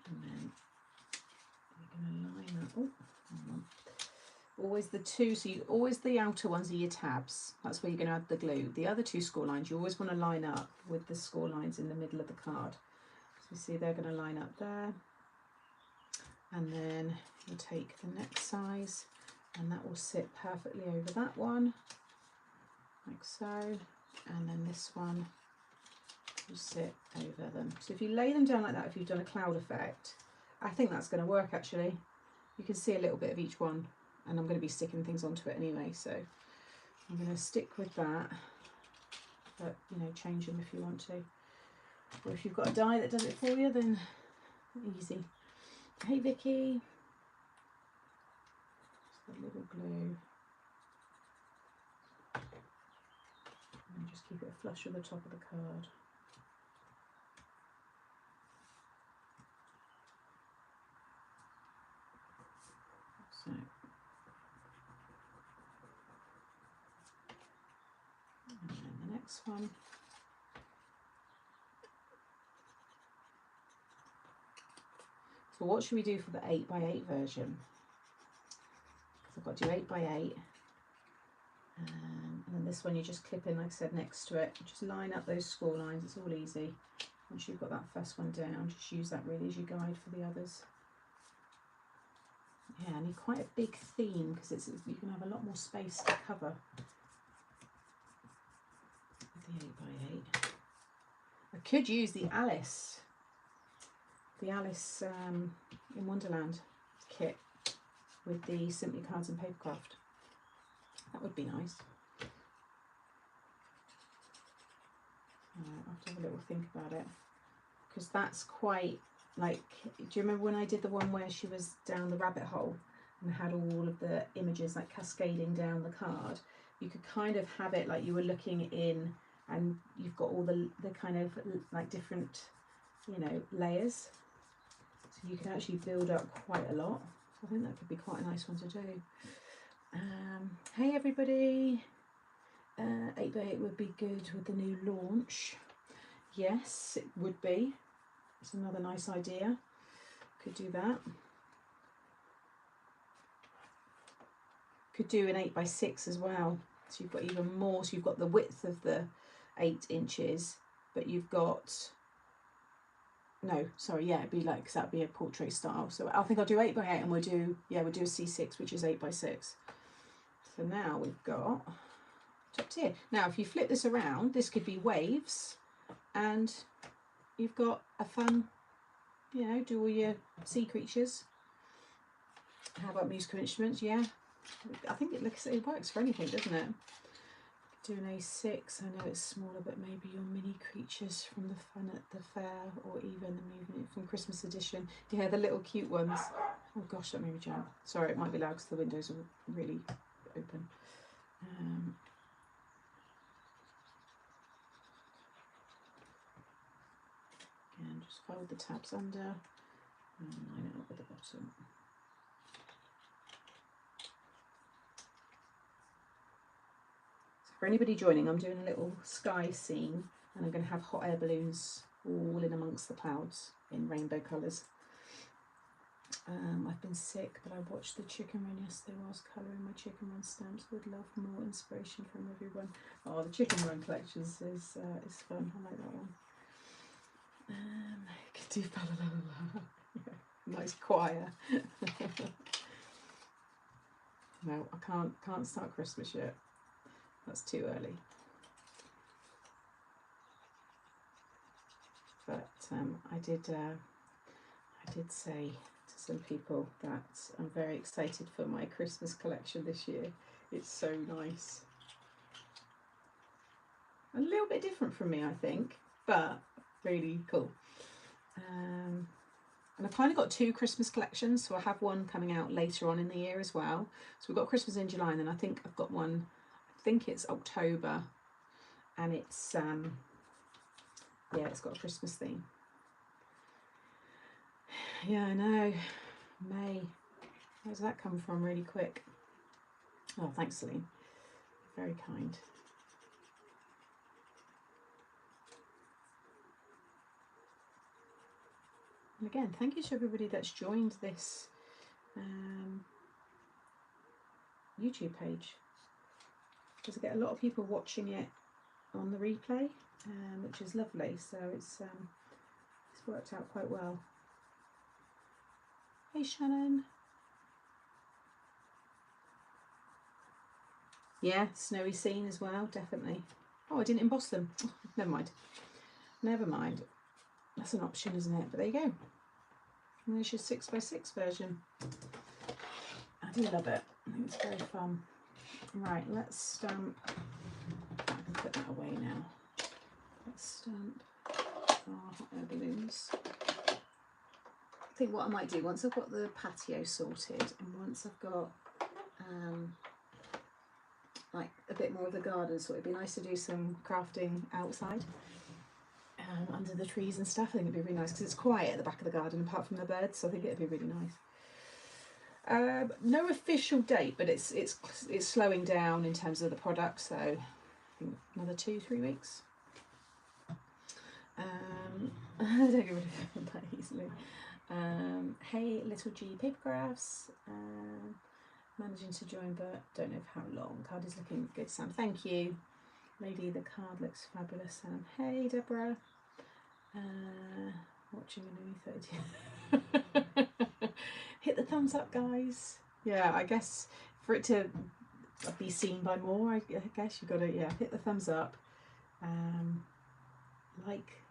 And then we're going to line that. Oh, hang on. Always the 2, so always the outer ones are your tabs. That's where you're going to add the glue. The other 2 score lines, you always want to line up with the score lines in the middle of the card. So you see they're going to line up there. And then you'll take the next size, and that will sit perfectly over that one, like so. And then this one will sit over them. So if you lay them down like that, if you've done a cloud effect, I think that's going to work actually. You can see a little bit of each one. And I'm going to be sticking things onto it anyway, so I'm going to stick with that, but you know, change them if you want to, or if you've got a die that does it for you, then easy. Hey Vicky, just a little glue, and just keep it flush with the top of the card. So. And then the next one. So what should we do for the 8x8 version? I've got to do 8 by 8. And then this one you just clip in, like I said, next to it. Just line up those score lines, it's all easy. Once you've got that first one down, just use that really as your guide for the others. Yeah, I need quite a big theme because you can have a lot more space to cover with the 8 by 8. I could use the Alice in Wonderland kit with the Simply Cards and Papercraft. That would be nice. I'll have to have a little think about it, because that's quite like, do you remember when I did the one where she was down the rabbit hole and had all of the images like cascading down the card? You could kind of have it like you were looking in and you've got all the kind of like different, you know, layers. So you can actually build up quite a lot. So I think that could be quite a nice one to do. Hey everybody, 8 by 8 would be good with the new launch. Yes, it would be. It's another nice idea. Could do that. Could do an 8 by 6 as well. So you've got even more. So you've got the width of the 8 inches, but you've got, no, sorry, yeah, it'd be like, because that'd be a portrait style. So I think I'll do 8 by 8 and we'll do, yeah, we'll do a C6, which is 8 by 6. So now we've got top tier. Now, if you flip this around, this could be waves, and you've got a fun, you know, do all your sea creatures. How about musical instruments? Yeah, I think it works for anything, doesn't it? Do an A6. I know it's smaller, but maybe your mini creatures from the fun at the fair, or even the movement from Christmas edition. Yeah, the little cute ones. Oh gosh, that made me jump. Sorry, it might be loud because the windows are really open. Again, just fold the tabs under and line it up at the bottom. So for anybody joining, I'm doing a little sky scene, and I'm going to have hot air balloons all in amongst the clouds in rainbow colours. I've been sick, but I watched the chicken run yesterday whilst colouring my chicken run stamps. Would love more inspiration from everyone. Oh, the chicken run collections is fun. I like that one. Could do la la la. Yeah, nice choir. No, I can't start Christmas yet. That's too early. But I did say to some people that I'm very excited for my Christmas collection this year. It's so nice. A little bit different from me, I think, but really cool. And I've kind of got 2 Christmas collections, so I have one coming out later on in the year as well. So we've got Christmas in July, and then I think I've got one, I think it's October, and it's yeah, it's got a Christmas theme. Yeah, I know. May. Where's that come from really quick? Oh, thanks, Celine. Very kind. And again, thank you to everybody that's joined this YouTube page, because I get a lot of people watching it on the replay, which is lovely. So it's worked out quite well. Hey Shannon. Yeah, snowy scene as well, definitely. Oh, I didn't emboss them. Oh, never mind. Never mind. That's an option, isn't it? But there you go. And there's your 6 by 6 version. I do love it. I think it's very fun. Right, let's stamp. I can put that away now. Let's stamp our hot air balloons. I think what I might do, once I've got the patio sorted, and once I've got like a bit more of the garden, so it'd be nice to do some crafting outside under the trees and stuff. I think it'd be really nice because it's quiet at the back of the garden apart from the birds, so I think it'd be really nice. No official date, but it's slowing down in terms of the product, so I think another 2-3 weeks. I don't get rid of it that easily. Hey little G papergraphs. managing to join, but don't know for how long. Card is looking good, Sam. Thank you. Lady, the card looks fabulous, Sam. Hey, Deborah. Watching a new 30. Hit the thumbs up, guys. Yeah, I guess for it to be seen by more, I guess you've got to, yeah, hit the thumbs up.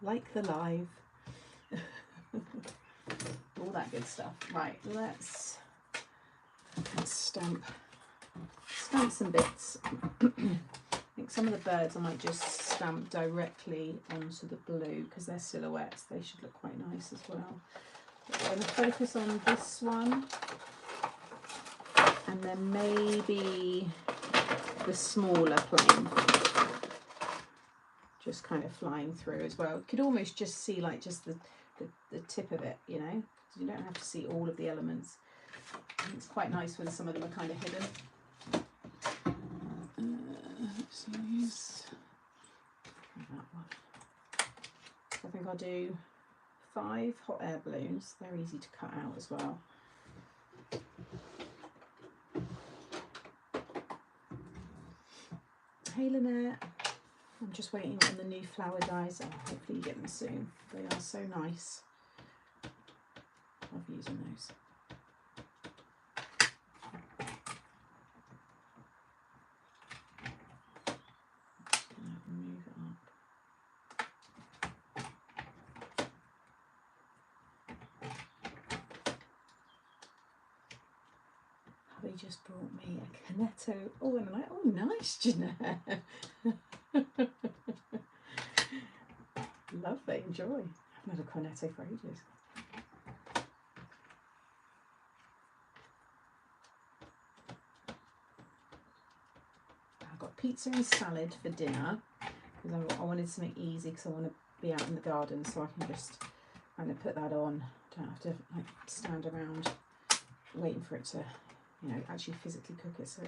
Like the live. All that good stuff. Right, let's stamp some bits. I think some of the birds I might just stamp directly onto the blue because they're silhouettes. They should look quite nice as well. But I'm going to focus on this one, and then maybe the smaller plane just kind of flying through as well. You could almost just see like just the tip of it, you know, so you don't have to see all of the elements. And it's quite nice when some of them are kind of hidden. Let's use that one. I think I'll do 5 hot air balloons. They're easy to cut out as well. Hey Lynette, I'm just waiting on the new flower dies. Oh, hopefully you get them soon. They are so nice. Love using those. Just gonna move it up. Hubby just brought me a Cornetto. Oh, and I'm like, oh, nice, Jeanette. Lovely, enjoy. I haven't had a Cornetto for ages. I've got pizza and salad for dinner because I wanted something easy because I want to be out in the garden, so I can just kind of put that on. Don't have to like stand around waiting for it to, you know, actually physically cook it. So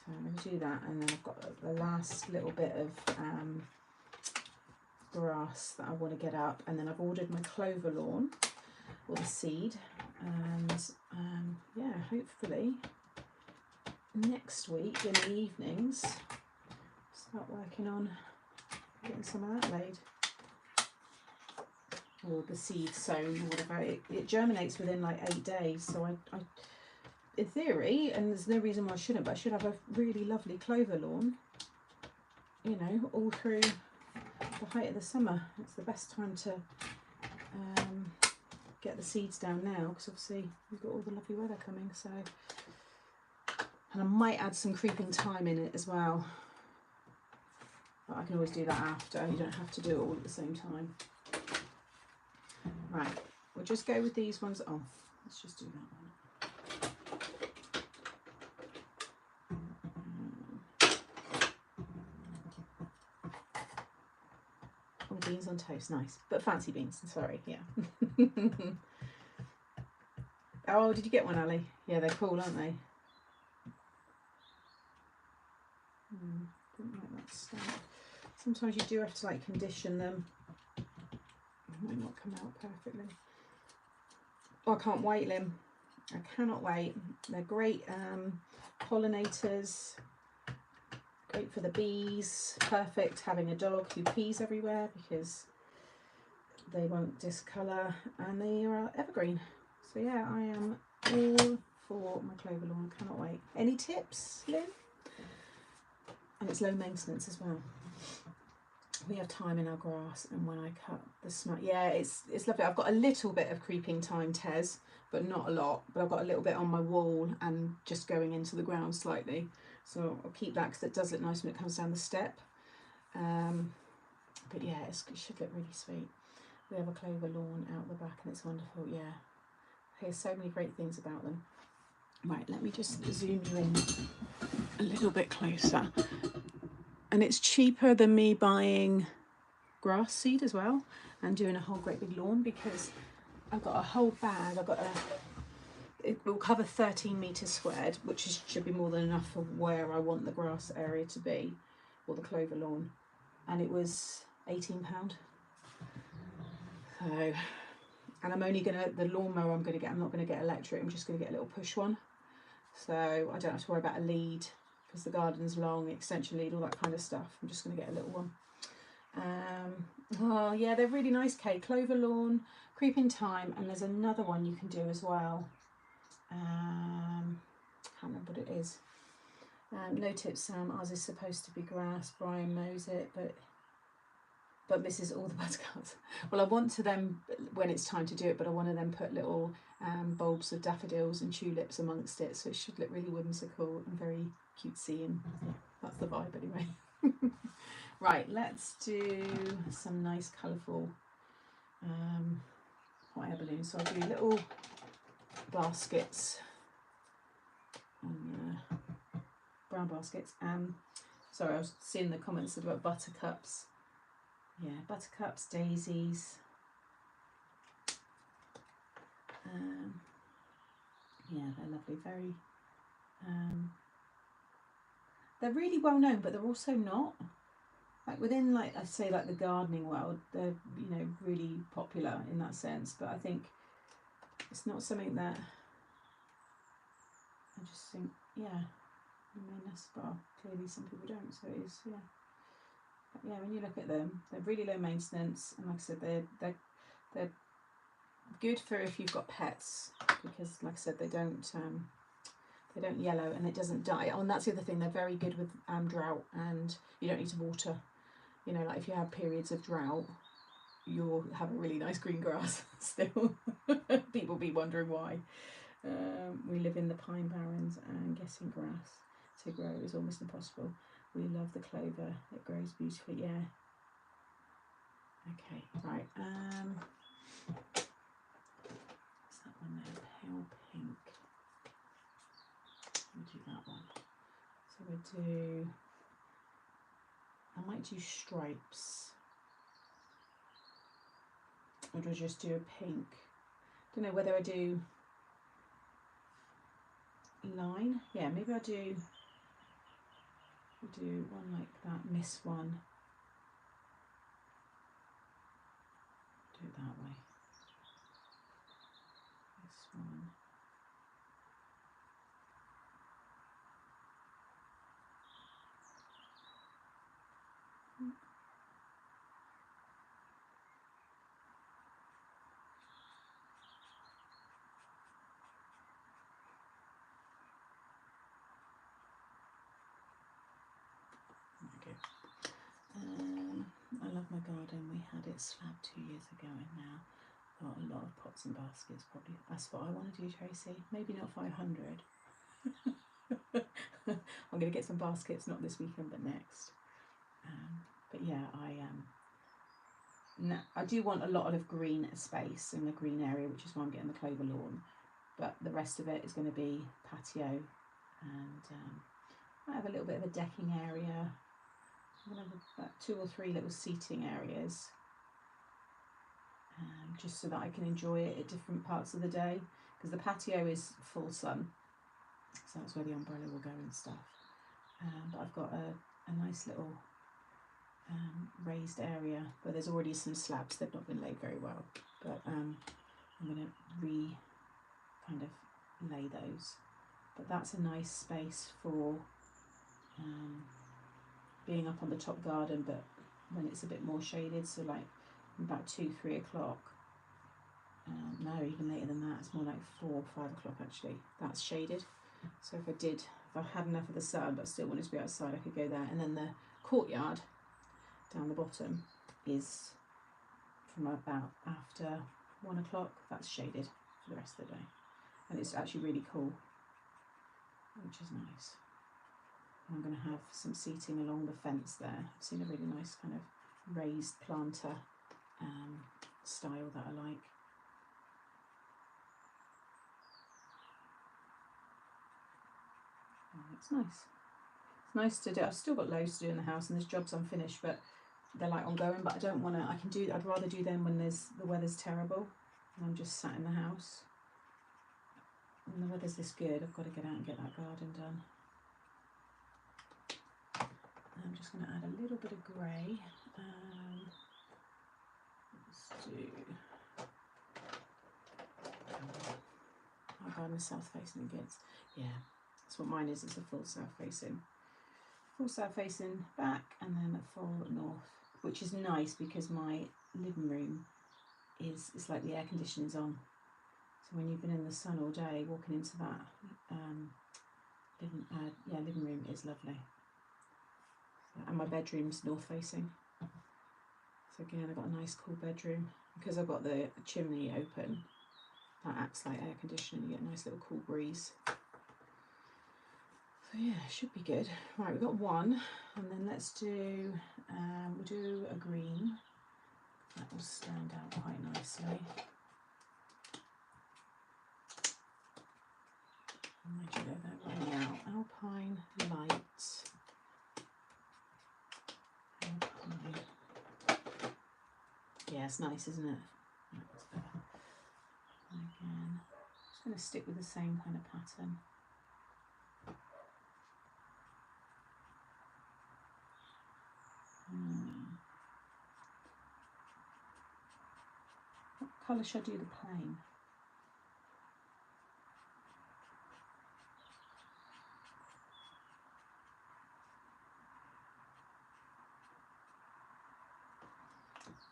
I'm going to do that, and then I've got the last little bit of grass that I want to get up, and then I've ordered my clover lawn or the seed, and yeah, hopefully next week in the evenings start working on getting some of that laid, or the seed sown or whatever. It germinates within like 8 days, so I in theory, and there's no reason why I shouldn't, but I should have a really lovely clover lawn, you know, all through the height of the summer. It's the best time to get the seeds down now, because obviously we've got all the lovely weather coming. So, and I might add some creeping thyme in it as well, but I can always do that after. You don't have to do it all at the same time. Right, we'll just go with these ones off. Let's just do that one. Beans on toast, nice, but fancy beans, sorry, yeah. Oh, did you get one, Ali? Yeah, they're cool, aren't they? Didn't like that stamp. Sometimes you do have to like condition them. It might not come out perfectly. Oh, I can't wait, Lim. I cannot wait. They're great pollinators. Great for the bees, perfect having a dog who pees everywhere because they won't discolour, and they are evergreen. So yeah, I am all for my clover lawn. I cannot wait. Any tips, Lynn? And it's low maintenance as well. We have thyme in our grass, and when I cut the smut, yeah, it's lovely. I've got a little bit of creeping thyme, Tez, but not a lot. But I've got a little bit on my wall and just going into the ground slightly. So I'll keep that because it does look nice when it comes down the step. But yeah, it should look really sweet. We have a clover lawn out the back and it's wonderful, yeah. I hear so many great things about them. Right, let me just zoom you in a little bit closer. And it's cheaper than me buying grass seed as well and doing a whole great big lawn, because I've got a whole bag. It will cover 13 metres squared, which should be more than enough for where I want the grass area to be, or the clover lawn. And it was £18. So, and I'm only gonna, the lawnmower I'm gonna get, I'm not gonna get electric, I'm just gonna get a little push one. so I don't have to worry about a lead because the garden's long, extension lead, all that kind of stuff. I'm just going to get a little one. Oh yeah, they're really nice, Kate. Clover lawn, creeping thyme, and there's another one you can do as well. Can't remember what it is. No tips, Sam. Ours is supposed to be grass. Brian knows it, but misses all the buttercups. Well, I want to then, when it's time to do it, but I want to then put little bulbs of daffodils and tulips amongst it, so it should look really whimsical and very cutesy, and yeah, that's the vibe anyway. Right, let's do some nice colourful hot air balloons. So I'll do little baskets, brown baskets. Sorry, I was seeing the comments about buttercups. Yeah, buttercups, daisies. Yeah, they're lovely. Very. They're really well known, but they're also not. Like within, like I say, like the gardening world, they're, you know, really popular in that sense. But I think it's not something that I just think, yeah, you may nest, but clearly some people don't. So it is, yeah. But yeah, when you look at them, they're really low maintenance, and like I said, they're good for if you've got pets, because like I said, they don't yellow and it doesn't die. Oh, and that's the other thing, they're very good with drought, and you don't need to water. You know, like if you have periods of drought, you'll have a really nice green grass still. People be wondering why. We live in the pine barrens, and getting grass to grow is almost impossible. We love the clover, it grows beautifully. Yeah. Okay, right. What's that one there? Pale pink. We'll do that one. So we'll do, I might do stripes. Or do I just do a pink? Don't know whether I do line. Yeah, maybe I'll do one like that, miss one. Do it that way. This one. Okay. I love my garden. We had it slabbed 2 years ago, and now got a lot of pots and baskets. Probably that's what I want to do, Tracy. Maybe not 500. I'm going to get some baskets, not this weekend, but next. But yeah, I do want a lot of green space in the green area, which is why I'm getting the clover lawn. But the rest of it is going to be patio, and I have a little bit of a decking area. I'm going to have about 2 or 3 little seating areas, just so that I can enjoy it at different parts of the day, because the patio is full sun, so that's where the umbrella will go and stuff. But I've got a nice little raised area where there's already some slabs. They've not been laid very well, but I'm going to kind of lay those. But that's a nice space for being up on the top garden, but when it's a bit more shaded, so like about 2-3 o'clock. No, even later than that, it's more like 4 or 5 o'clock actually. That's shaded. So if I had enough of the sun but still wanted to be outside, I could go there. And then the courtyard down the bottom is from about after 1 o'clock. That's shaded for the rest of the day, and it's actually really cool, which is nice. And I'm going to have some seating along the fence there. I've seen a really nice kind of raised planter style that I like. Oh, it's nice. It's nice to do. I've still got loads to do in the house, and there's jobs unfinished, but they're like ongoing. But I don't want to. I'd rather do them when the weather's terrible, and I'm just sat in the house. When the weather's this good, I've got to get out and get that garden done. I'm just going to add a little bit of grey. Let's do. Our garden is south facing against. Yeah, That's what mine is. It's a full south facing. Full south facing back and then a full north, which is nice because my living room is, it's like the air conditioning's on. So when you've been in the sun all day, walking into that living room is lovely. And my bedroom's north facing. So again, I've got a nice cool bedroom. Because I've got the chimney open, that acts like air conditioning, you get a nice little cool breeze. So yeah, should be good. Right, we've got one, and then let's do, we'll do a green. That will stand out quite nicely. Where'd you go there? Right now, Alpine Light. Alpine. Yeah, it's nice, isn't it? That's better. And again, just going to stick with the same kind of pattern. What colour should I do the plain?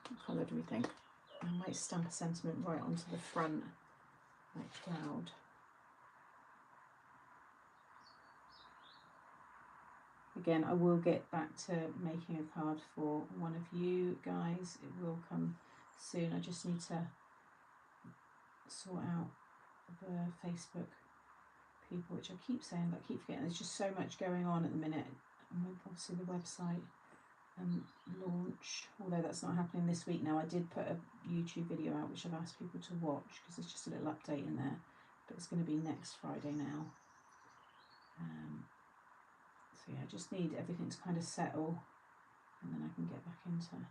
What colour do we think? I might stamp a sentiment right onto the front, like cloud. Again, I will get back to making a card for one of you guys. It will come soon. I just need to sort out the Facebook people, which I keep saying, but I keep forgetting. There's just so much going on at the minute. And obviously the website launch, although that's not happening this week now. I did put a YouTube video out, which I've asked people to watch because there's just a little update in there. But it's going to be next Friday now. So yeah, I just need everything to kind of settle, and then I can get back into doing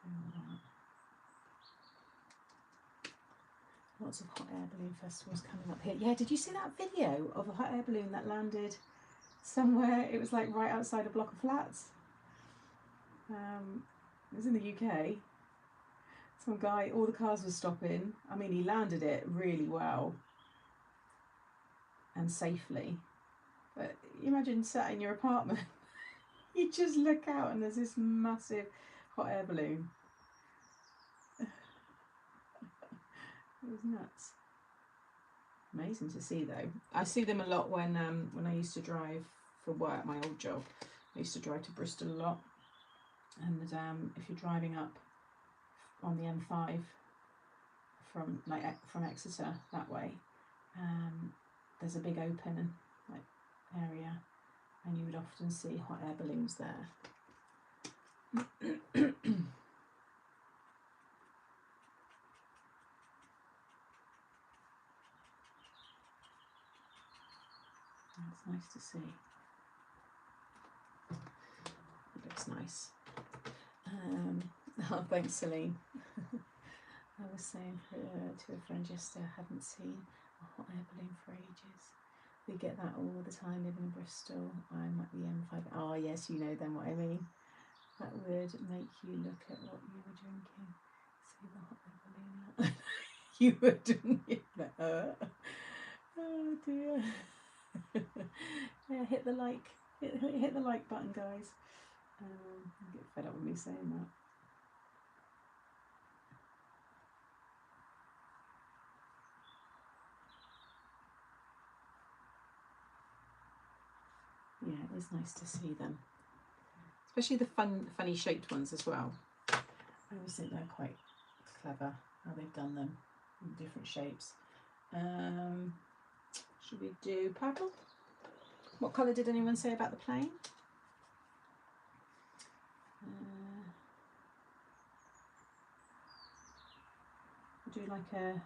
all that. Lots of hot air balloon festivals coming up here. Yeah, did you see that video of a hot air balloon that landed somewhere? It was like right outside a block of flats. It was in the UK. Some guy, all the cars were stopping. I mean, he landed it really well and safely. But you imagine sat in your apartment, you just look out and there's this massive hot air balloon. It was nuts. Amazing to see though. I see them a lot when I used to drive for work, my old job. I used to drive to Bristol a lot. And if you're driving up on the M5 from Exeter that way, there's a big open area, and you would often see hot air balloons there. That's nice to see. It looks nice. Oh, thanks, Celine. I was saying to a friend yesterday, I haven't seen a hot air balloon for ages. We get that all the time living in Bristol. I'm at the M5. Oh yes, you know then what I mean. That would make you look at what you were drinking. See the hot air balloon. You wouldn't. Oh dear. Yeah, hit the like. Hit the like button, guys. You get fed up with me saying that. Yeah, it is nice to see them, especially the funny shaped ones as well. I always think they're quite clever how they've done them in different shapes. Should we do purple? What colour did anyone say about the plain? We'll do like a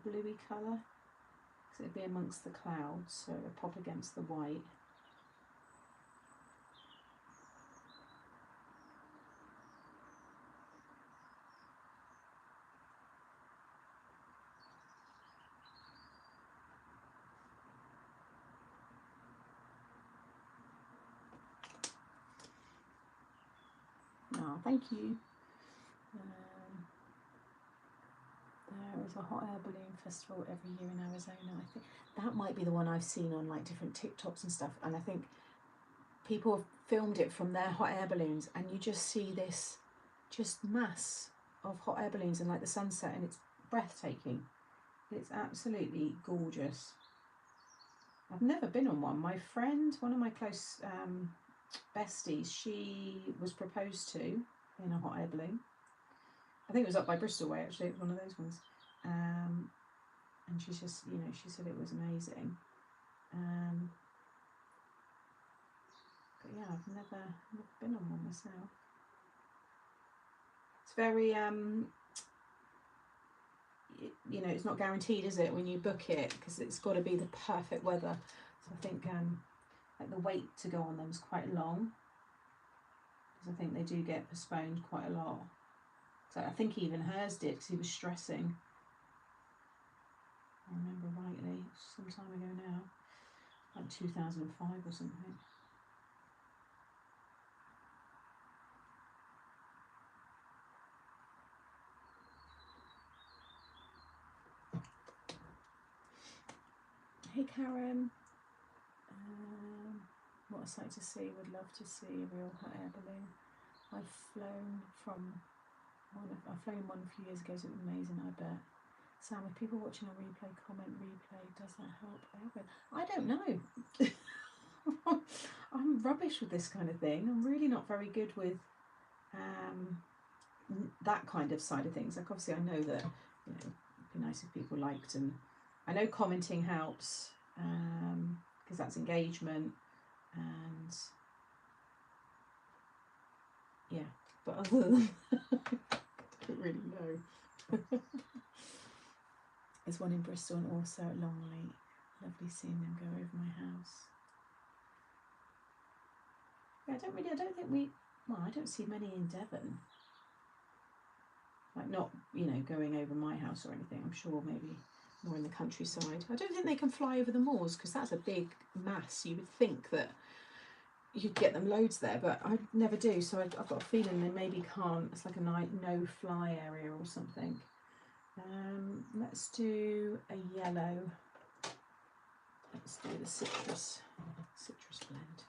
bluey colour, because it'd be amongst the clouds, so it'll pop against the white. Oh, thank you. There There is a hot air balloon festival every year in Arizona. I think that might be the one I've seen on like different TikToks and stuff. And I think people have filmed it from their hot air balloons, and you just see this just mass of hot air balloons and like the sunset, and it's breathtaking. It's absolutely gorgeous. I've never been on one. My friend, one of my close besties, she was proposed to in a hot air balloon. I think it was up by Bristol Way, actually. It was one of those ones. And she's just, you know, she said it was amazing. But yeah, I've never been on one myself. It's very, you know, it's not guaranteed, is it, when you book it, because it's got to be the perfect weather. So I think like the wait to go on them is quite long, because I think they do get postponed quite a lot. So I think even hers did, because he was stressing. I remember rightly, some time ago now, like 2005 or something. Hey Karen, what a sight to see. Would love to see a real hot air balloon. I've flown one a few years ago, so it was amazing, I bet. Sam, if people watching on replay comment replay, does that help? I don't know. I'm rubbish with this kind of thing. I'm really not very good with that kind of side of things. Like obviously I know that, you know, it'd be nice if people liked, and I know commenting helps, because that's engagement, and yeah, but other than that, I don't really know. There's one in Bristol and also at Longleat. Lovely seeing them go over my house. Yeah, I don't see many in Devon. Like not, you know, going over my house or anything. I'm sure maybe more in the countryside. I don't think they can fly over the moors, because that's a big mass. You would think that you'd get them loads there, but I never do. So I've got a feeling they maybe can't. It's like a no fly area or something. Let's do a yellow. Let's do the citrus blend.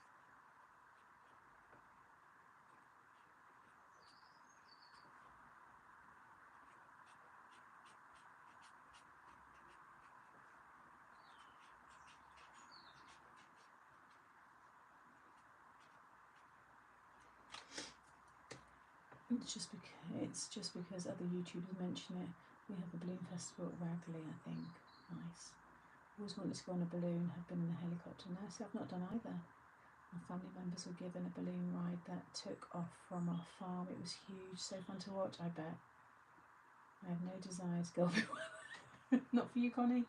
It's just because other YouTubers mention it. We have a balloon festival at Ragley, I think. Nice. Always wanted to go on a balloon, have been in a helicopter. No, see, I've not done either. Our family members were given a balloon ride that took off from our farm. It was huge, so fun to watch, I bet. I have no desire to go everywhere. Not for you, Connie?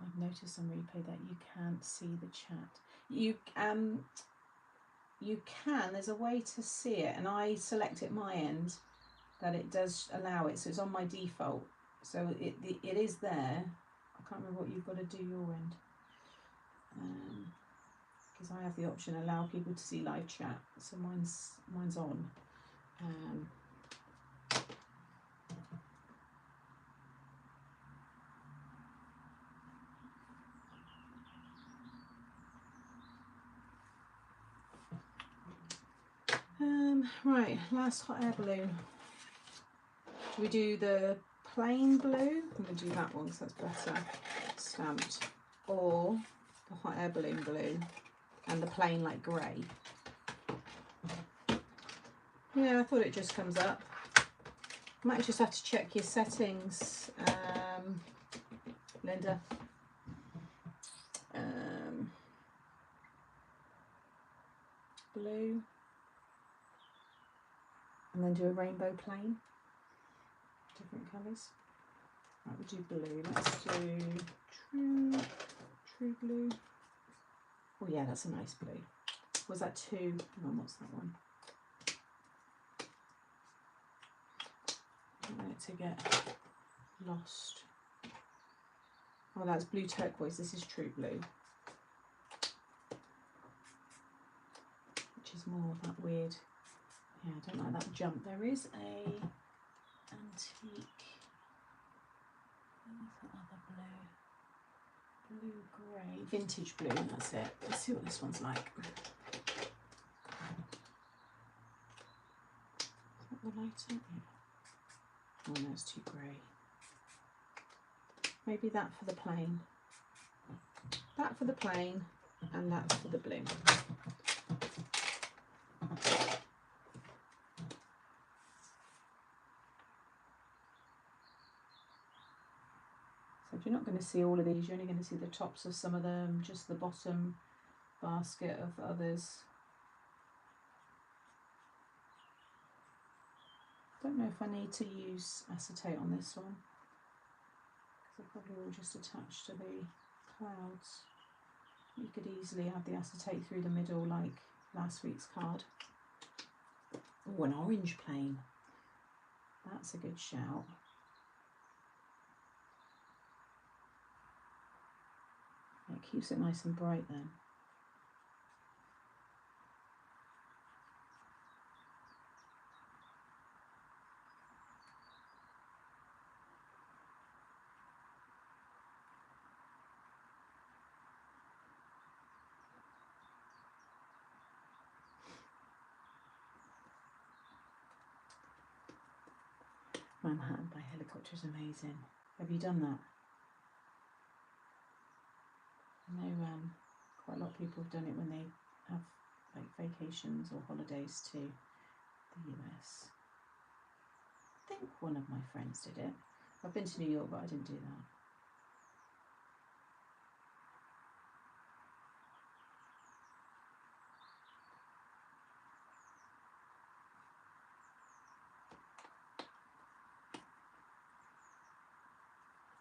I've noticed on replay that you can't see the chat. You can, there's a way to see it, and I select at my end that it does allow it, so it's on my default, so it is there. I can't remember what you've got to do your end, because I have the option allow people to see live chat, so mine's on. Right, last hot air balloon. Do we do the plain blue? I'm going to do that one because that's better stamped. Or the hot air balloon blue and the plain like grey. Yeah, I thought it just comes up. Might just have to check your settings, Linda. Blue. And then do a rainbow plain. Different colours. Right, we'll do blue. Let's do true blue. Oh yeah, that's a nice blue. Was that two? Hang on, what's that one? I don't want it to get lost. Oh, that's blue turquoise. This is true blue, which is more of that weird. Yeah, I don't like that jump. There is a antique. Where's that other blue? Blue grey, vintage blue. That's it. Let's see what this one's like. Is that the lighter? Yeah. Oh no, it's too grey. Maybe that for the plain. That for the plain, and that for the blue. So if you're not going to see all of these, you're only going to see the tops of some of them, just the bottom basket of others. Don't know if I need to use acetate on this one, because they're probably all just attached to the clouds. You could easily add the acetate through the middle like last week's card. Oh, an orange plain. That's a good shout. It keeps it nice and bright then. Manhattan by helicopter is amazing. Have you done that? I know quite a lot of people have done it when they have like vacations or holidays to the US. I think one of my friends did it. I've been to New York, but I didn't do that.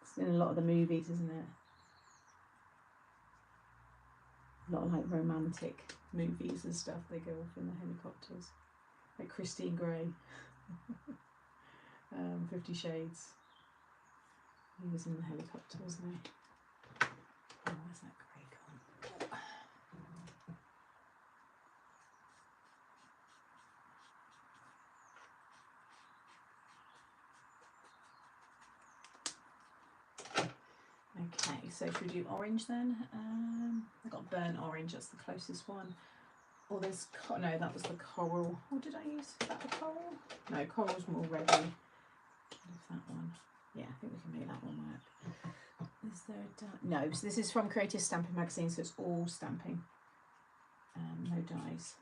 It's in a lot of the movies, isn't it? A lot of like romantic movies and stuff, they go off in the helicopters. Like Christine Grey, 50 Shades. He was in the helicopter, wasn't he? Oh, where's that grey gone? Okay, so should we do orange then? I got burnt orange, that's the closest one. Or there's, no, that was the coral. What did I use? Is that the coral? No, coral's more reddy. That one. Yeah, I think we can make that one work. Is there a no, so this is from Creative Stamping Magazine, so it's all stamping. No dyes.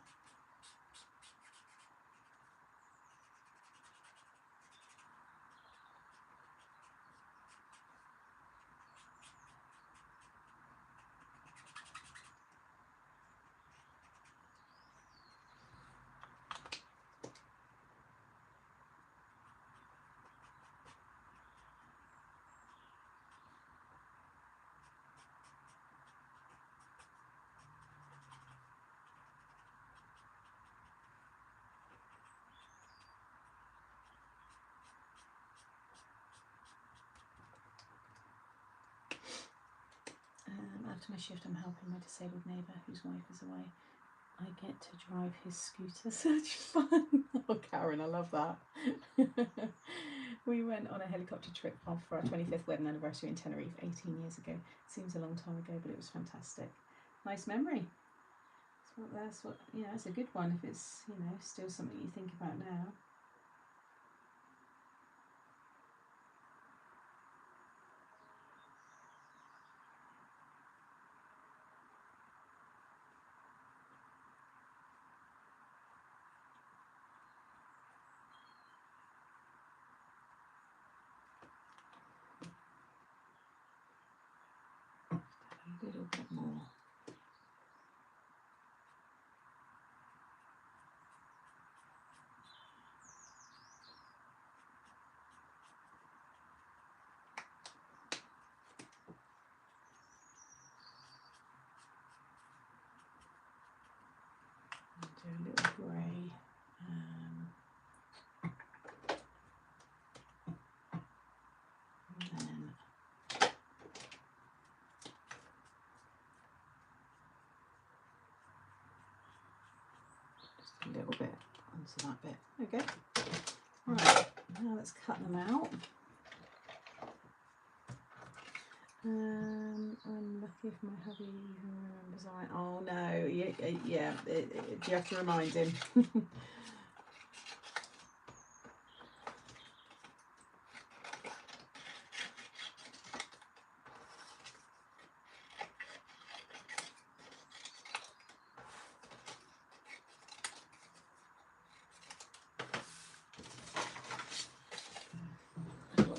After my shift, I'm helping my disabled neighbour whose wife is away. I get to drive his scooter, such fun. Oh, Karen, I love that. We went on a helicopter trip for our 25th wedding anniversary in Tenerife 18 years ago. Seems a long time ago, but it was fantastic. Nice memory. That's what, you know, it's a good one if it's, you know, still something you think about now. A little bit more. Do a little grey. we go. Right, now let's cut them out. I'm lucky if my hubby even remembers oh no, yeah, do you have to remind him?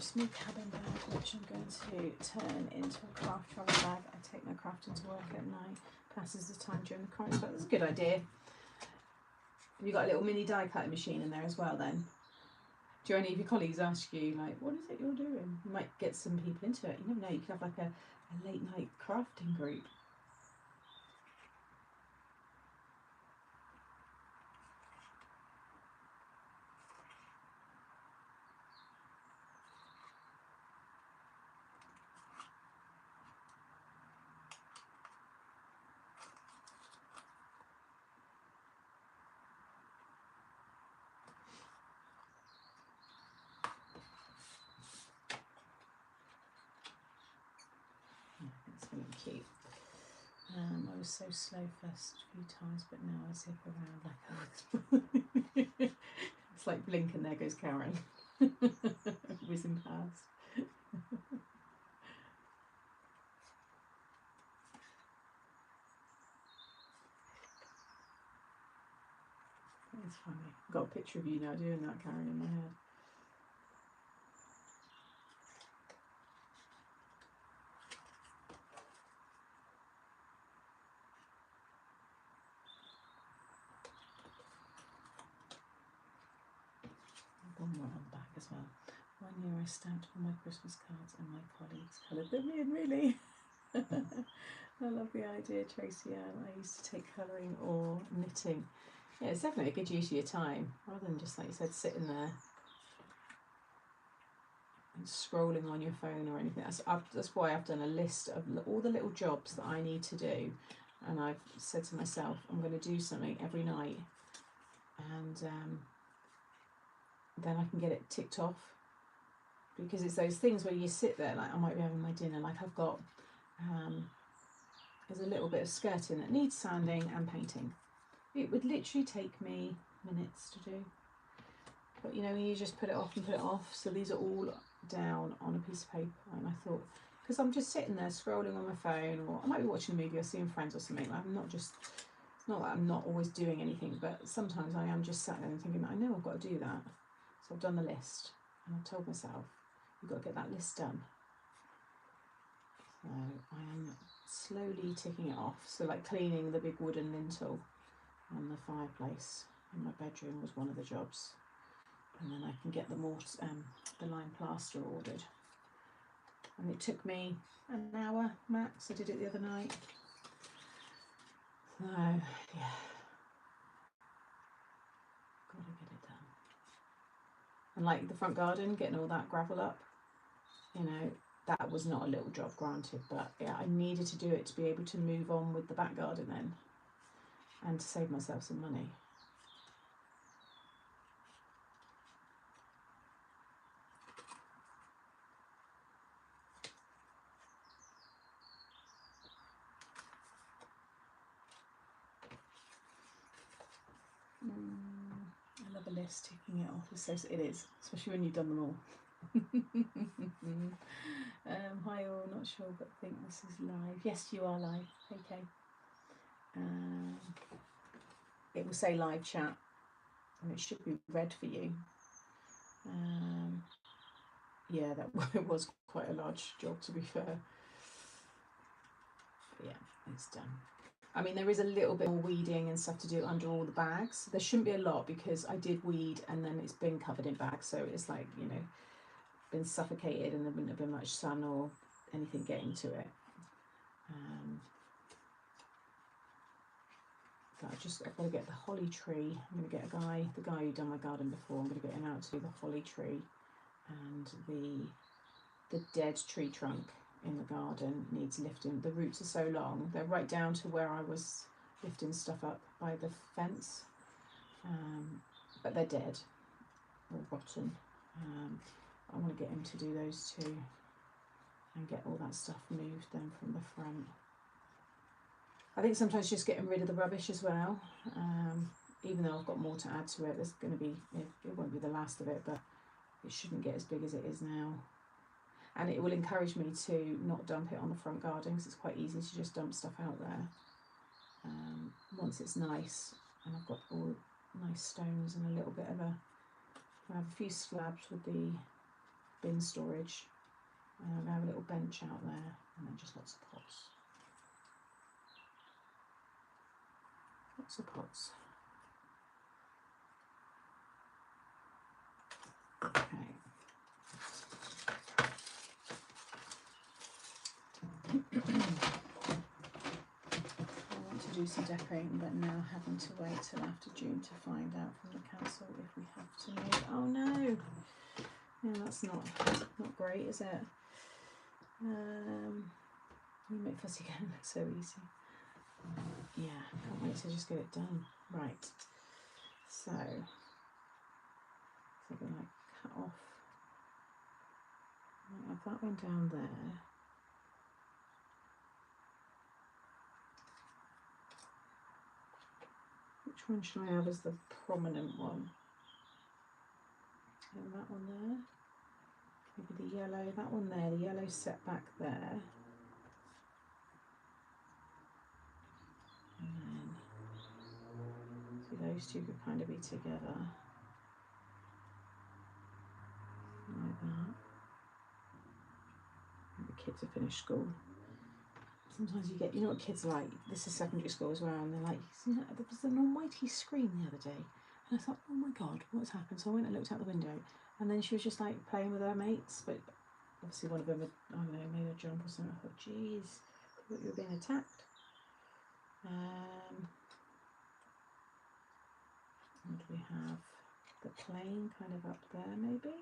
Small cabin bag which I'm going to turn into a craft travel bag. I take my crafting to work at night, passes the time during the current. That's a good idea. Have you got a little mini die cutting machine in there as well then? Do any of your colleagues ask you like, what is it you're doing? You might get some people into it. You never know, you could have like a late night crafting group. It's really cute. I was so slow first few times, but now I zip around like it's like blink and there goes Karen. Whizzing past. It's funny. I've got a picture of you now doing that, Karen, in my head. One more on the back as well. 1 year I stamped all my Christmas cards and my colleagues coloured them in, really. I love the idea, Tracy. I used to take colouring or knitting. Yeah, it's definitely a good use of your time, rather than just, like you said, sitting there and scrolling on your phone or anything. That's why I've done a list of all the little jobs that I need to do, and I've said to myself, I'm going to do something every night, and then I can get it ticked off. Because it's those things where you sit there, like I might be having my dinner, like I've got, there's a little bit of skirting that needs sanding and painting. It would literally take me minutes to do. But you know, you just put it off and put it off. So these are all down on a piece of paper, and I thought, because I'm just sitting there scrolling on my phone, or I might be watching a movie or seeing friends or something. Like I'm not just, it's not that I'm not always doing anything, but sometimes I am just sat there and thinking, I know I've got to do that. So I've done the list, and I've told myself, you've got to get that list done. So I am slowly ticking it off. So like cleaning the big wooden lintel on the fireplace in my bedroom was one of the jobs, and then I can get the lime plaster ordered, and it took me an hour max. I did it the other night. So yeah, gotta get it done. And like the front garden, getting all that gravel up, you know, that was not a little job, granted, but yeah, I needed to do it to be able to move on with the back garden then, and to save myself some money. I love a list, ticking it off. It is, especially when you've done them all. Hi all, not sure, but I think this is live. Yes, you are live. Okay. It will say live chat, and it should be red for you. Yeah, that was quite a large job, to be fair. But yeah, it's done. I mean, there is a little bit more weeding and stuff to do under all the bags. There shouldn't be a lot, because I did weed and then it's been covered in bags, so it's like, you know, been suffocated, and there wouldn't have been much sun or anything getting to it. But I've got to get the holly tree. I'm going to get the guy who done my garden before, I'm going to get him out to do the holly tree, and the dead tree trunk in the garden needs lifting. The roots are so long, they're right down to where I was lifting stuff up by the fence, but they're dead. or rotten. I want to get him to do those two and get all that stuff moved then from the front. I think sometimes just getting rid of the rubbish as well, even though I've got more to add to it. There's going to be, it won't be the last of it, but it shouldn't get as big as it is now. And it will encourage me to not dump it on the front garden, because it's quite easy to just dump stuff out there. Once it's nice and I've got all nice stones and a little bit of I have a few slabs with the bin storage. I have a little bench out there, and then just lots of pots. Lots of pots. Okay. I want to do some decorating, but now having to wait till after June to find out from the council if we have to move. Oh no! Yeah, that's not great, is it? You make fussy again look so easy. Yeah, can't wait to just get it done. Right. So I'm gonna cut off. I'll have that one down there. Which one should I have as the prominent one? And that one there. Maybe the yellow, that one there, the yellow set back there. And then, see, those two could kind of be together. Like that. And the kids have finished school. Sometimes you get, you know what kids are like, this is secondary school as well, and they're like, you know, there was an almighty scream the other day. And I thought, oh my God, what's happened? So I went and looked out the window, and then she was just like playing with her mates, but obviously one of them had, I don't know, made a jump or something. I thought, geez, I thought you were being attacked. And we have the plane kind of up there maybe.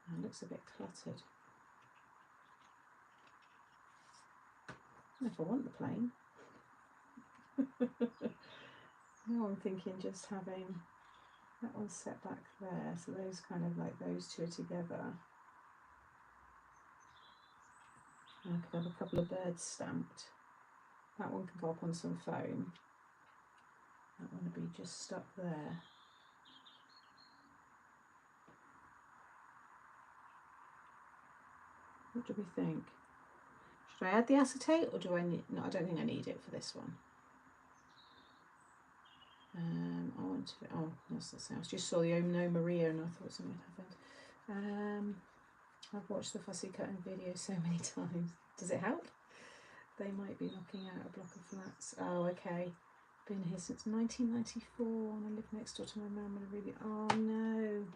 And it looks a bit cluttered. If I want the plane. Now I'm thinking just having that one set back there, so those kind of like those two are together. And I could have a couple of birds stamped. That one can go up on some foam. That one would be just stuck there. What do we think? Should I add the acetate, or do I need? No, I don't think I need it for this one. I want to. Oh, that's the sound. I just saw the Oh No Maria, and I thought something had happened. I've watched the fussy cutting video so many times. Does it help? They might be knocking out a block of flats. Oh, okay. Been here since 1994, and I live next door to my mum and I really. Oh no.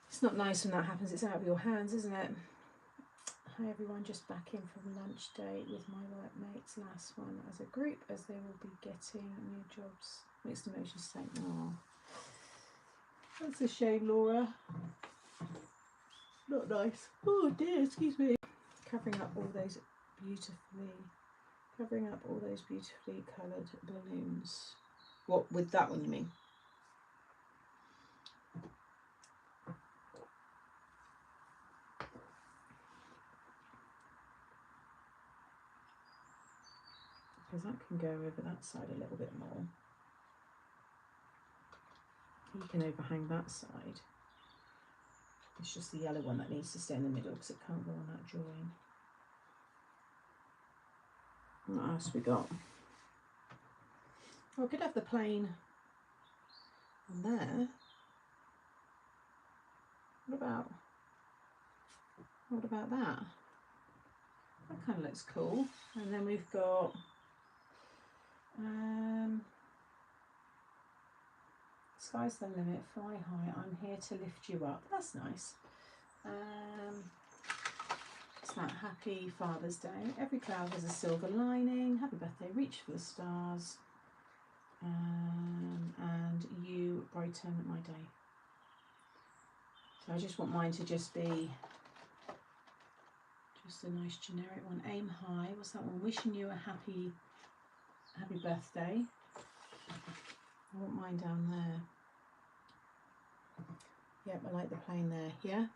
It's not nice when that happens. It's out of your hands, isn't it? Hi everyone, just back in from lunch date with my workmates. Last one as a group, as they will be getting new jobs. Mixed emotions saying, oh, that's a shame, Laura. Not nice. Oh dear, excuse me. Covering up all those beautifully coloured balloons. What, with that one you mean? Because that can go over that side a little bit more. You can overhang that side. It's just the yellow one that needs to stay in the middle because it can't go on that drawing. What else we got? Oh, I could have the plain on there. What about that? That kind of looks cool. And then we've got sky's the limit, fly high, I'm here to lift you up. That's nice. It's that happy Father's Day. Every cloud has a silver lining. Happy birthday, reach for the stars. And you brighten my day. So I just want mine to just be just a nice generic one. Aim high. What's that one? Wishing you a happy birthday. I want mine down there. Yep, I like the plain there. Yeah?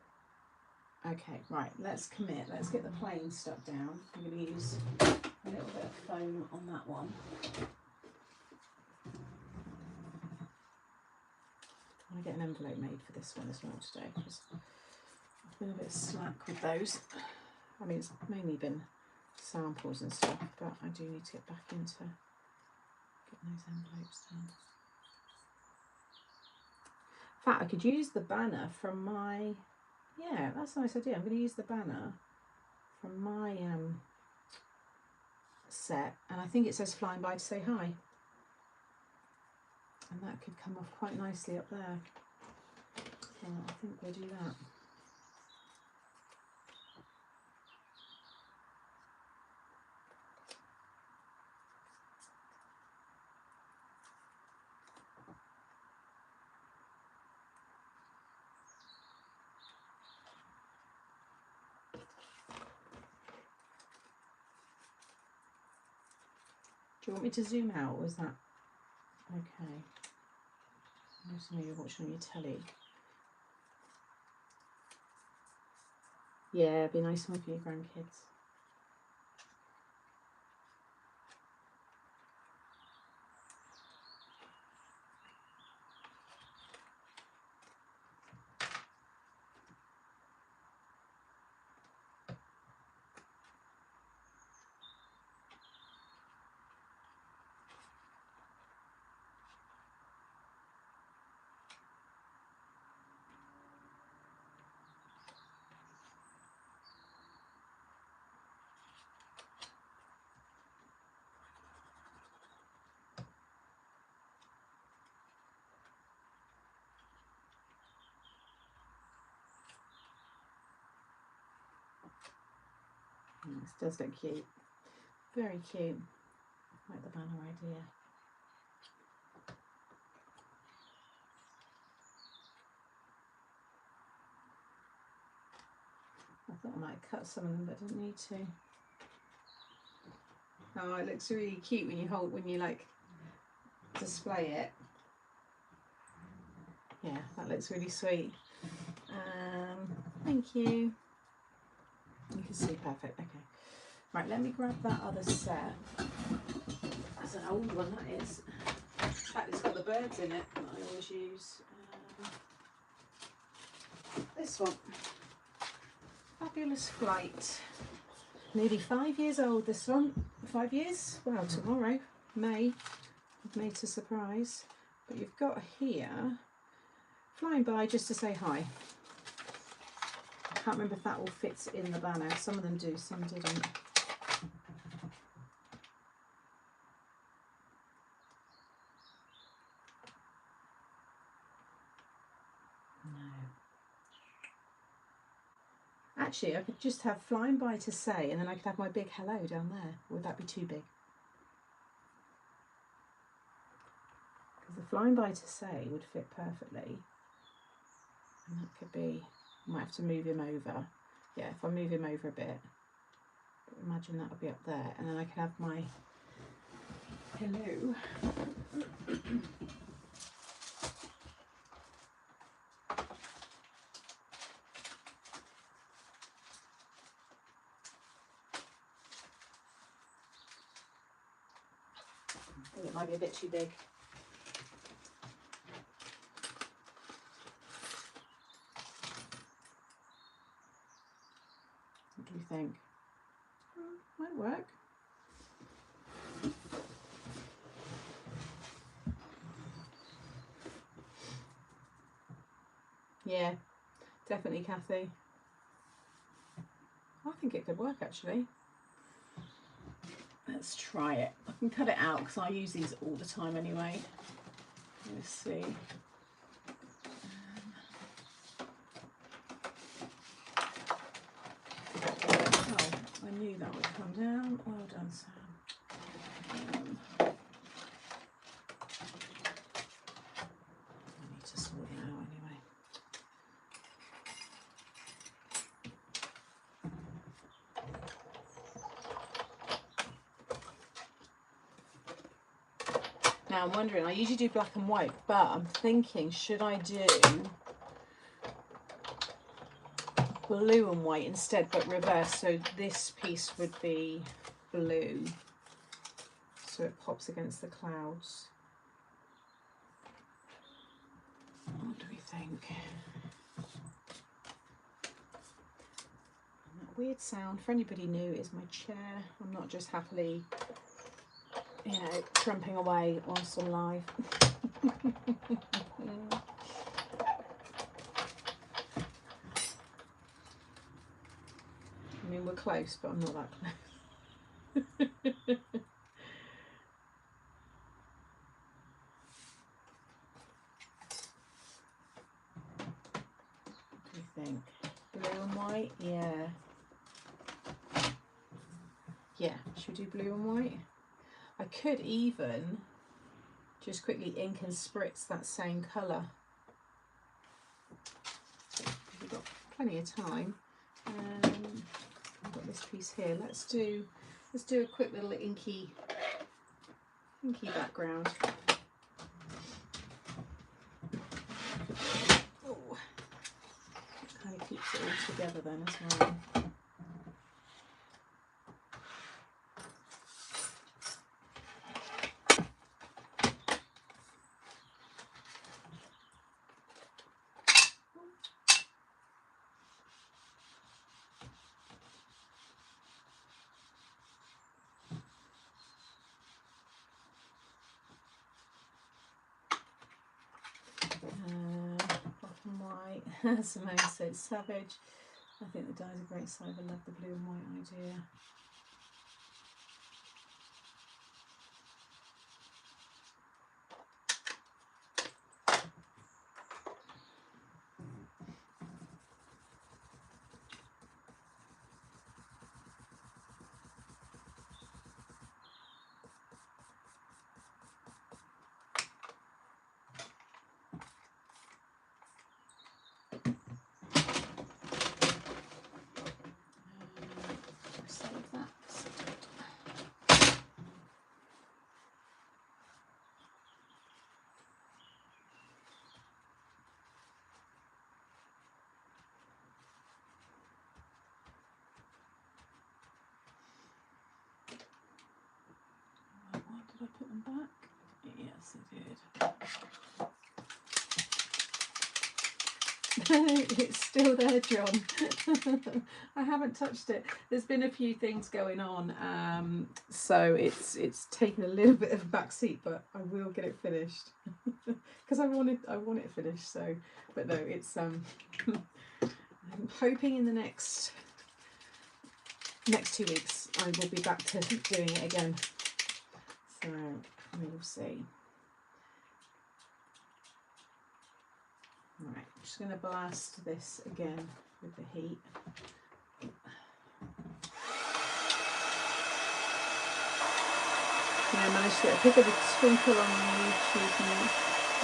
Okay, right, let's commit. Let's get the plain stuck down. I'm going to use a little bit of foam on that one. I want to get an envelope made for this one as well today, because I've been a bit slack with those. I mean, it's mainly been samples and stuff, but I do need to get back into getting those envelopes done. In fact, I could use the banner from my, yeah, that's a nice idea. I'm going to use the banner from my set, and I think it says flying by to say hi. And that could come off quite nicely up there. So I think we'll do that. Do you want me to zoom out, or is that okay? I just know you're watching on your telly. Yeah, it'd be a nice one for your grandkids. This does look cute. Very cute. I like the banner idea. I thought I might cut some of them, but didn't need to. Oh, it looks really cute when you like display it. Yeah, that looks really sweet. Thank you. You can see perfect. Okay. Right, let me grab that other set. That's an old one, that is. In fact, it's got the birds in it that I always use. This one. Fabulous Flight. Nearly 5 years old, this one. 5 years? Well, tomorrow, May. Made to surprise. But you've got here, flying by just to say hi. I can't remember if that all fits in the banner. Some of them do, some didn't. No. Actually, I could just have flying by to say, and then I could have my big hello down there. Would that be too big? Because the flying by to say would fit perfectly. And that could be, I might have to move him over. Yeah, if I move him over a bit, imagine that would be up there. And then I could have my hello. I think it might be a bit too big. What do you think? Might work. Yeah, definitely, Kathy. I think it could work actually. Let's try it. I can cut it out because I use these all the time anyway. Let's see. Oh, I knew that would come down. Well done, Sam. I need to sort it out anyway. Now I'm wondering, I usually do black and white, but I'm thinking, should I do blue and white instead, but reverse? So this piece would be blue, so it pops against the clouds. What do we think? That weird sound, for anybody new, is my chair. I'm not just happily, you know, trumping away whilst I'm live. I mean, we're close, but I'm not that close. What do you think? Blue and white? Yeah. Yeah, should we do blue and white? I could even just quickly ink and spritz that same colour. We've got plenty of time. I've got this piece here. Let's do a quick little inky background. Oh, it kind of keeps it all together then as well. Simone said savage. I think the dye's a great side. I love the blue and white idea. Did I put them back? Yes, I did. It's still there, John. I haven't touched it. There's been a few things going on, so it's taken a little bit of a back seat, but I will get it finished because I want it finished. So, but no, it's I'm hoping in the next 2 weeks I will be back to doing it again. So we will see. Right, I'm just going to blast this again with the heat. Yeah, I managed to get a pic of the twinkle on my YouTube now.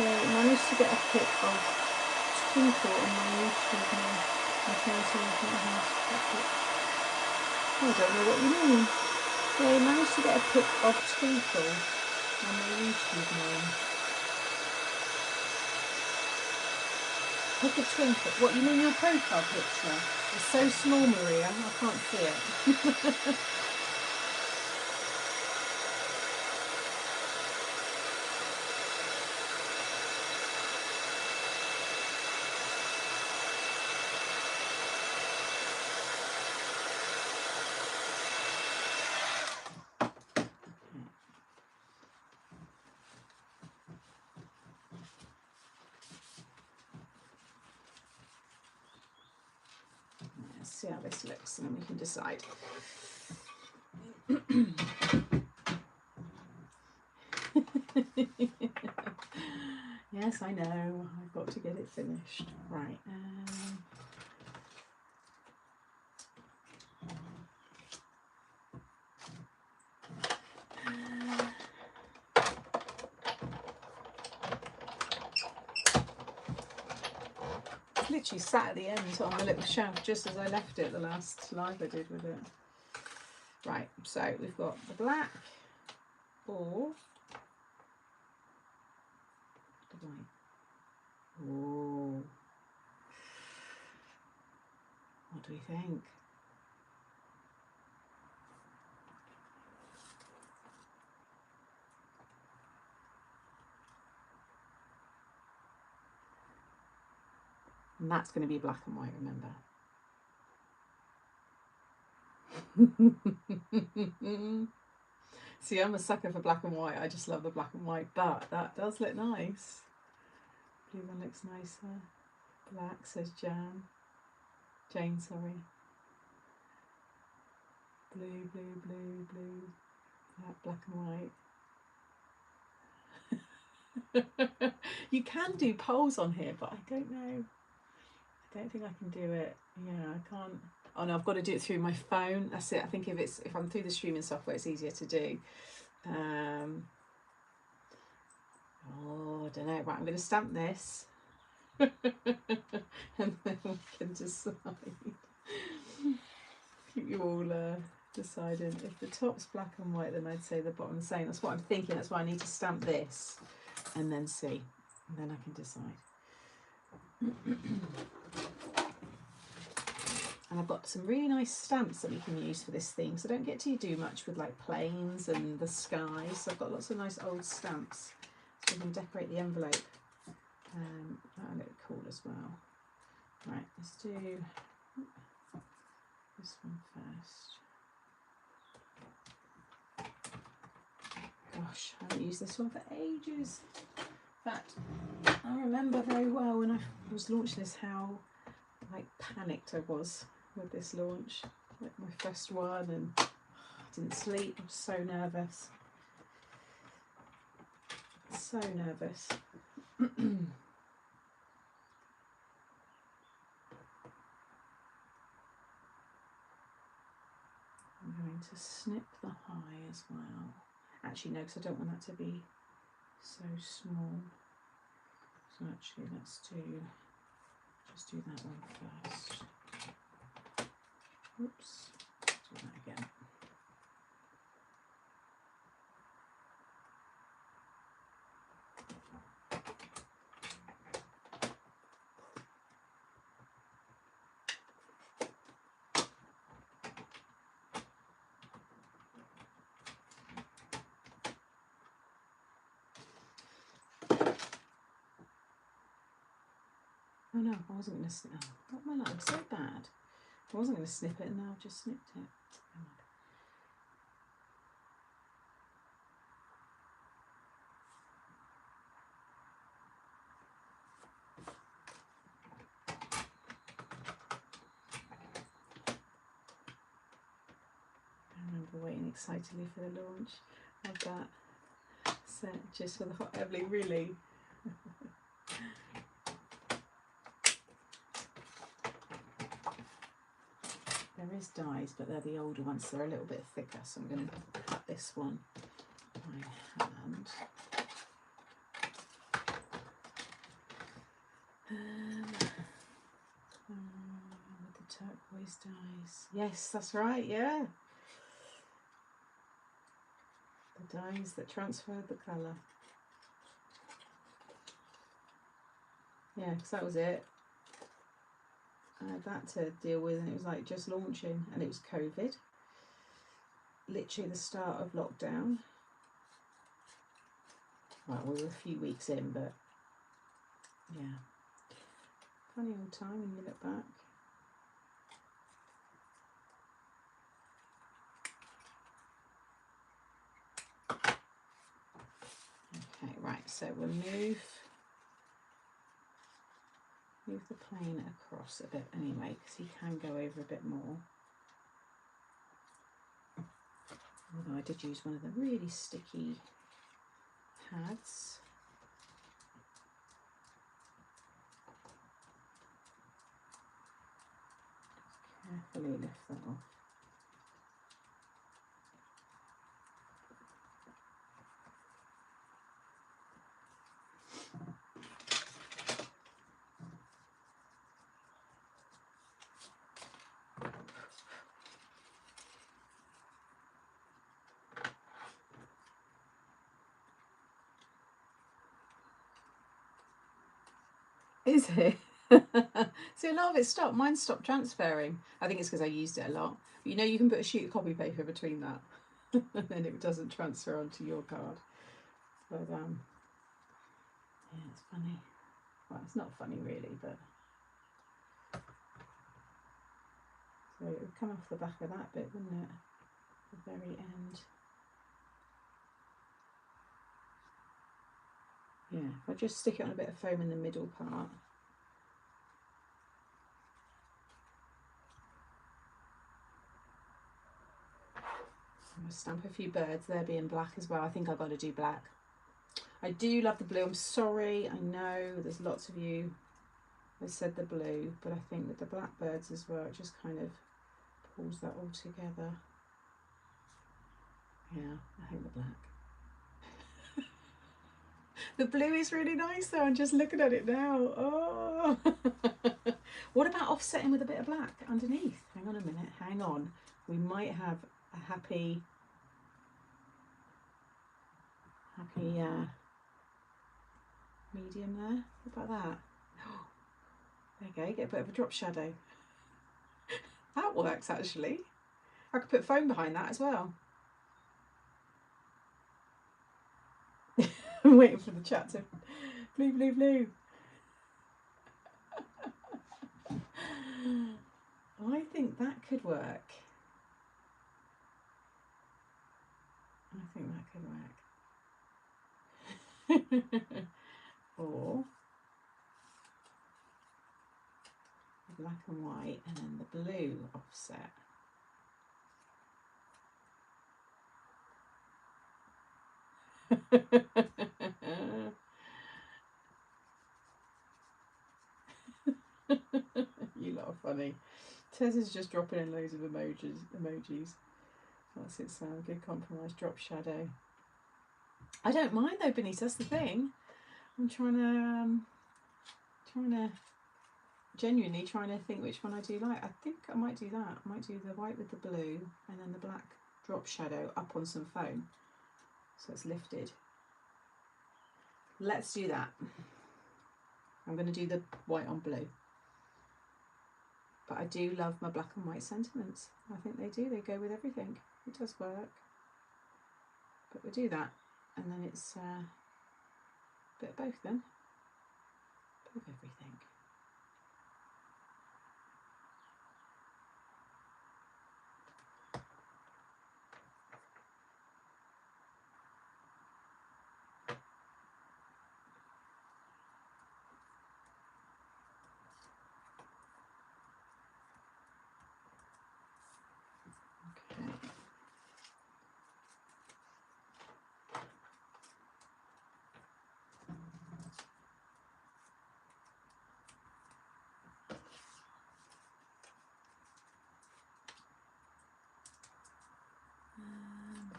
Yeah, I managed to get a pic of twinkle on my YouTube now. I don't know what you mean. Yeah, I managed to get a pic of twinkle on my YouTube name. Pick a twinkle. What, you mean your profile picture? It's so small, Maria, I can't see it. See how this looks and then we can decide. Yes, I know, I've got to get it finished. Right. Literally sat at the end on the little shelf just as I left it the last live I did with it. Right, so we've got the black ball. and white. Oh, what do we think? And that's going to be black and white, remember. See, I'm a sucker for black and white. I just love the black and white, but that does look nice. Blue one looks nicer. Black, says Jan. Jane, sorry. Blue, blue, blue, blue. Black and white. You can do polls on here, but I don't know. I don't think I can do it. Yeah, I can't. Oh no, I've got to do it through my phone. That's it. I think if I'm through the streaming software, it's easier to do. Oh, I don't know. Right, I'm going to stamp this, and then we can decide. Keep you all deciding. If the top's black and white, then I'd say the bottom's the same. That's what I'm thinking. That's why I need to stamp this, and then see, and then I can decide. And I've got some really nice stamps that we can use for this theme, so don't get to do much with like planes and the skies. So I've got lots of nice old stamps, so we can decorate the envelope. That'll look cool as well. Right, let's do this one first. Gosh, I haven't used this one for ages. In fact, I remember very well when I was launching this how like panicked I was with this launch, like my first one, and I didn't sleep. I was so nervous, so nervous. I'm going to snip the high as well. Actually no, because I don't want that to be so small. So actually let's just do that one first. Oops, do that again. Oh no, I wasn't going to snip. Oh, what am I like? I'm so bad. I wasn't going to snip it, and now I've just snipped it. I remember waiting excitedly for the launch of that set just for the hot Evelyn, really. There is dies, but they're the older ones, so they're a little bit thicker, so I'm going to cut this one by hand. With the turquoise dies. Yes, that's right, yeah. The dies that transferred the colour. Yeah, because that was it. I had that to deal with, and it was like just launching, and it was COVID. Literally the start of lockdown. Well, we were a few weeks in, but yeah. Funny old time when you look back. Okay, right, so we'll move the plane across a bit anyway, because he can go over a bit more. Although I did use one of the really sticky pads. Carefully lift that off. Is it? See, a lot of it stopped. Mine stopped transferring. I think it's because I used it a lot. But you know, you can put a sheet of copy paper between that, and then it doesn't transfer onto your card. But yeah, it's funny. Well, it's not funny really, but so it would come off the back of that bit, wouldn't it? The very end. Yeah, if I just stick it on a bit of foam in the middle part. I'm going to stamp a few birds, they're being black as well. I think I've got to do black. I do love the blue. I'm sorry, I know there's lots of you that said the blue, but I think with the blackbirds as well, it just kind of pulls that all together. Yeah, I hate the black. The blue is really nice though, I'm just looking at it now. Oh. What about offsetting with a bit of black underneath? Hang on a minute, hang on. We might have a happy medium there. What about that? There you go, get a bit of a drop shadow. That works actually. I could put foam behind that as well. I'm waiting for the chat to blue, blue, blue. I think that could work. I think that could work. Or the black and white and then the blue offset. You lot are funny. Tez is just dropping in loads of emojis. That's it, Sam. Good compromise. Drop shadow. I don't mind though, Benita. That's the thing. I'm genuinely trying to think which one I do like. I think I might do that. I might do the white with the blue and then the black drop shadow up on some foam, so it's lifted. Let's do that. I'm going to do the white on blue. But I do love my black and white sentiments. I think they do. They go with everything. It does work. But we'll do that. And then it's a bit of both then. Bit of everything.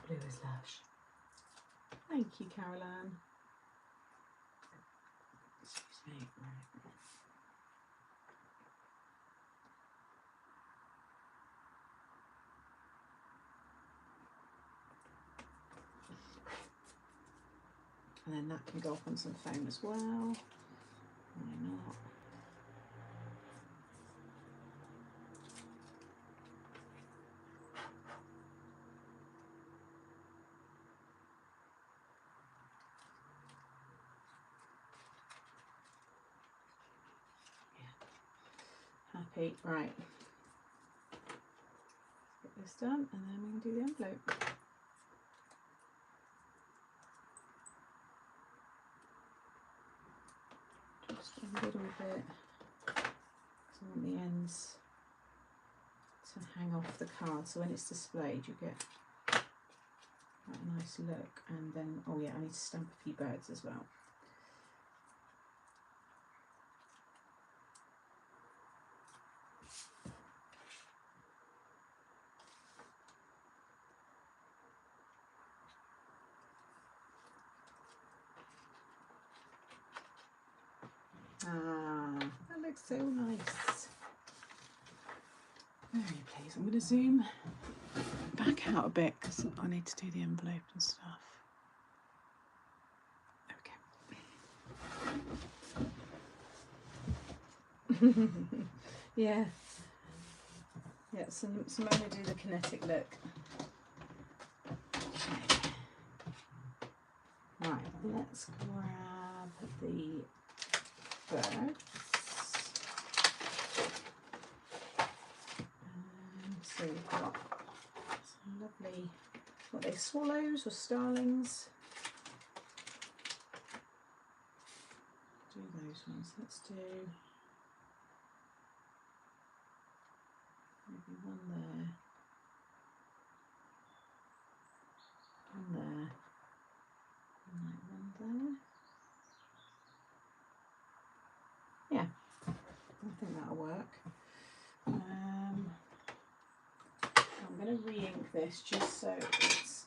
Blue is lush. Thank you, Caroline. Excuse me. Right. And then that can go off on some foam as well. Why not? Happy. Right. Get this done and then we can do the envelope. Just a little bit, because I want the ends to hang off the card, so when it's displayed you get quite a nice look. And then, oh yeah, I need to stamp a few birds as well. Ah, that looks so nice. Very pleased. I'm going to zoom back out a bit because I need to do the envelope and stuff. There we go. Yeah. Yeah, Simone will do the kinetic look. Right, let's grab the birds. So we've got some lovely, what are they, swallows or starlings? Do those ones. Let's do maybe one there, and one there. Yeah, I think that'll work. I'm going to re-ink this just so it's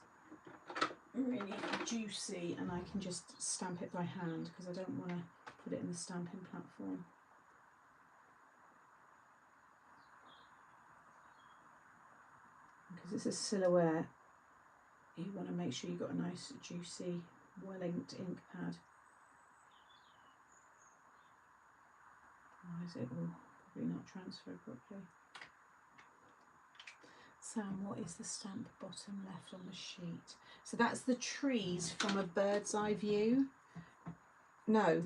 really juicy and I can just stamp it by hand because I don't want to put it in the stamping platform. Because it's a silhouette, you want to make sure you've got a nice juicy well-inked ink pad. Otherwise it will probably not transfer properly. Sam, what is the stamp bottom left on the sheet? So that's the trees from a bird's eye view. No,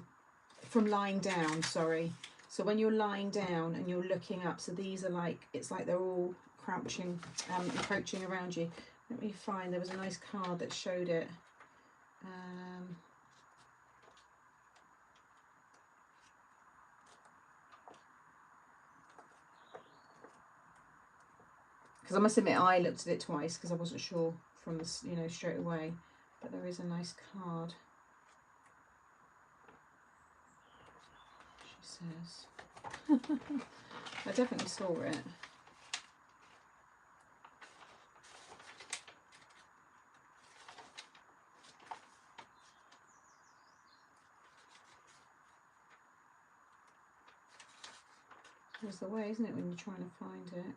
from lying down, sorry. So when you're lying down and you're looking up, so these are like, it's like they're all crouching, encroaching around you. Let me find, there was a nice card that showed it. Because I must admit I looked at it twice because I wasn't sure from this, you know, straight away. But there is a nice card. She says. I definitely saw it. There's the way, isn't it, when you're trying to find it?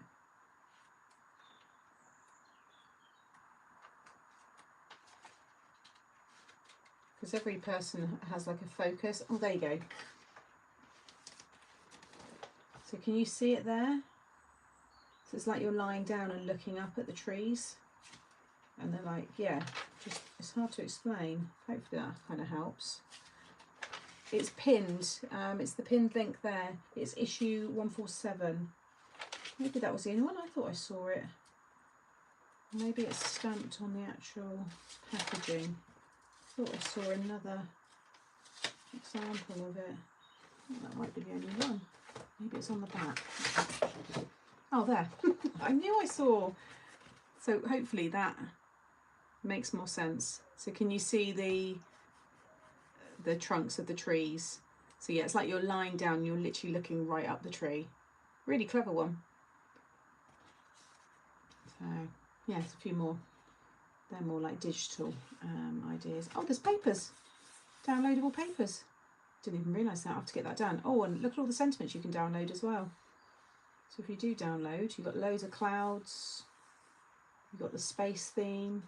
Because every person has like a focus. Oh, there you go. So can you see it there? So it's like you're lying down and looking up at the trees. And they're like, yeah, just, it's hard to explain. Hopefully that kind of helps. It's pinned. It's the pinned link there. It's issue 147. Maybe that was the only one. I thought I saw it. Maybe it's stamped on the actual packaging. I thought I saw another example of it. That might be the only one. Maybe it's on the back. Oh, there. I knew I saw. So hopefully that makes more sense. So can you see the trunks of the trees? So yeah, it's like you're lying down, you're literally looking right up the tree. Really clever one. So yeah, there's a few more. They're more like digital ideas. Oh, there's papers. Downloadable papers. Didn't even realise that. I have to get that done. Oh, and look at all the sentiments you can download as well. So if you do download, you've got loads of clouds. You've got the space theme.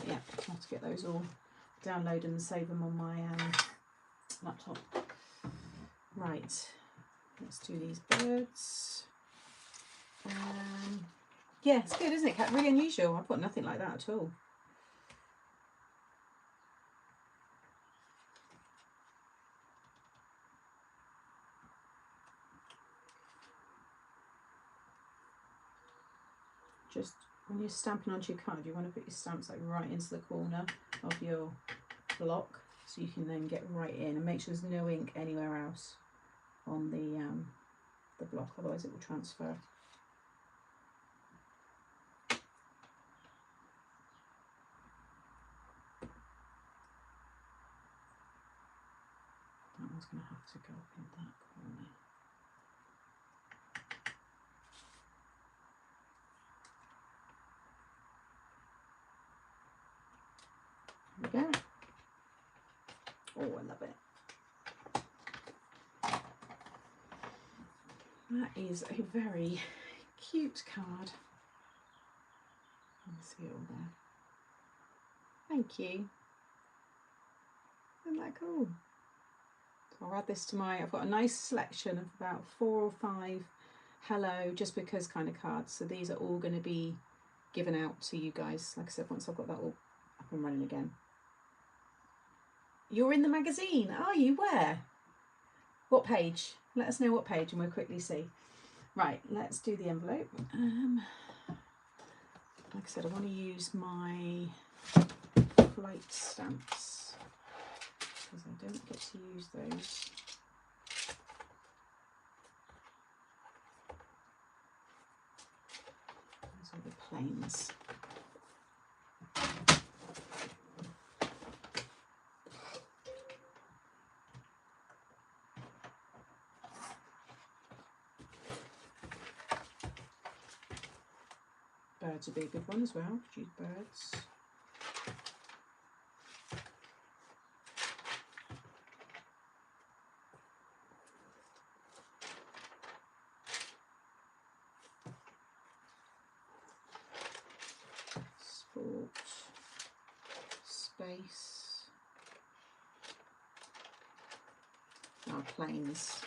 Yeah, I have to get those all downloaded and save them on my laptop. Right, let's do these birds. Yeah, it's good, isn't it? Really unusual. I've got nothing like that at all. Just when you're stamping onto your card, you want to put your stamps like right into the corner of your block, so you can then get right in and make sure there's no ink anywhere else on the block, otherwise it will transfer. That one's going to have to go up in that corner. There we go. Oh, I love it. That is a very cute card. Let me see it all there. Thank you. Isn't that cool? So I'll add this to my, I've got a nice selection of about 4 or 5 hello just because kind of cards. So these are all going to be given out to you guys, like I said, once I've got that all up and running again. You're in the magazine, are you? Where? What page? Let us know what page and we'll quickly see. Right, let's do the envelope. Like I said, I want to use my flight stamps because I don't get to use those. Those are the planes. Birds would be a good one as well. Choose birds. Sport. Space. Oh, planes.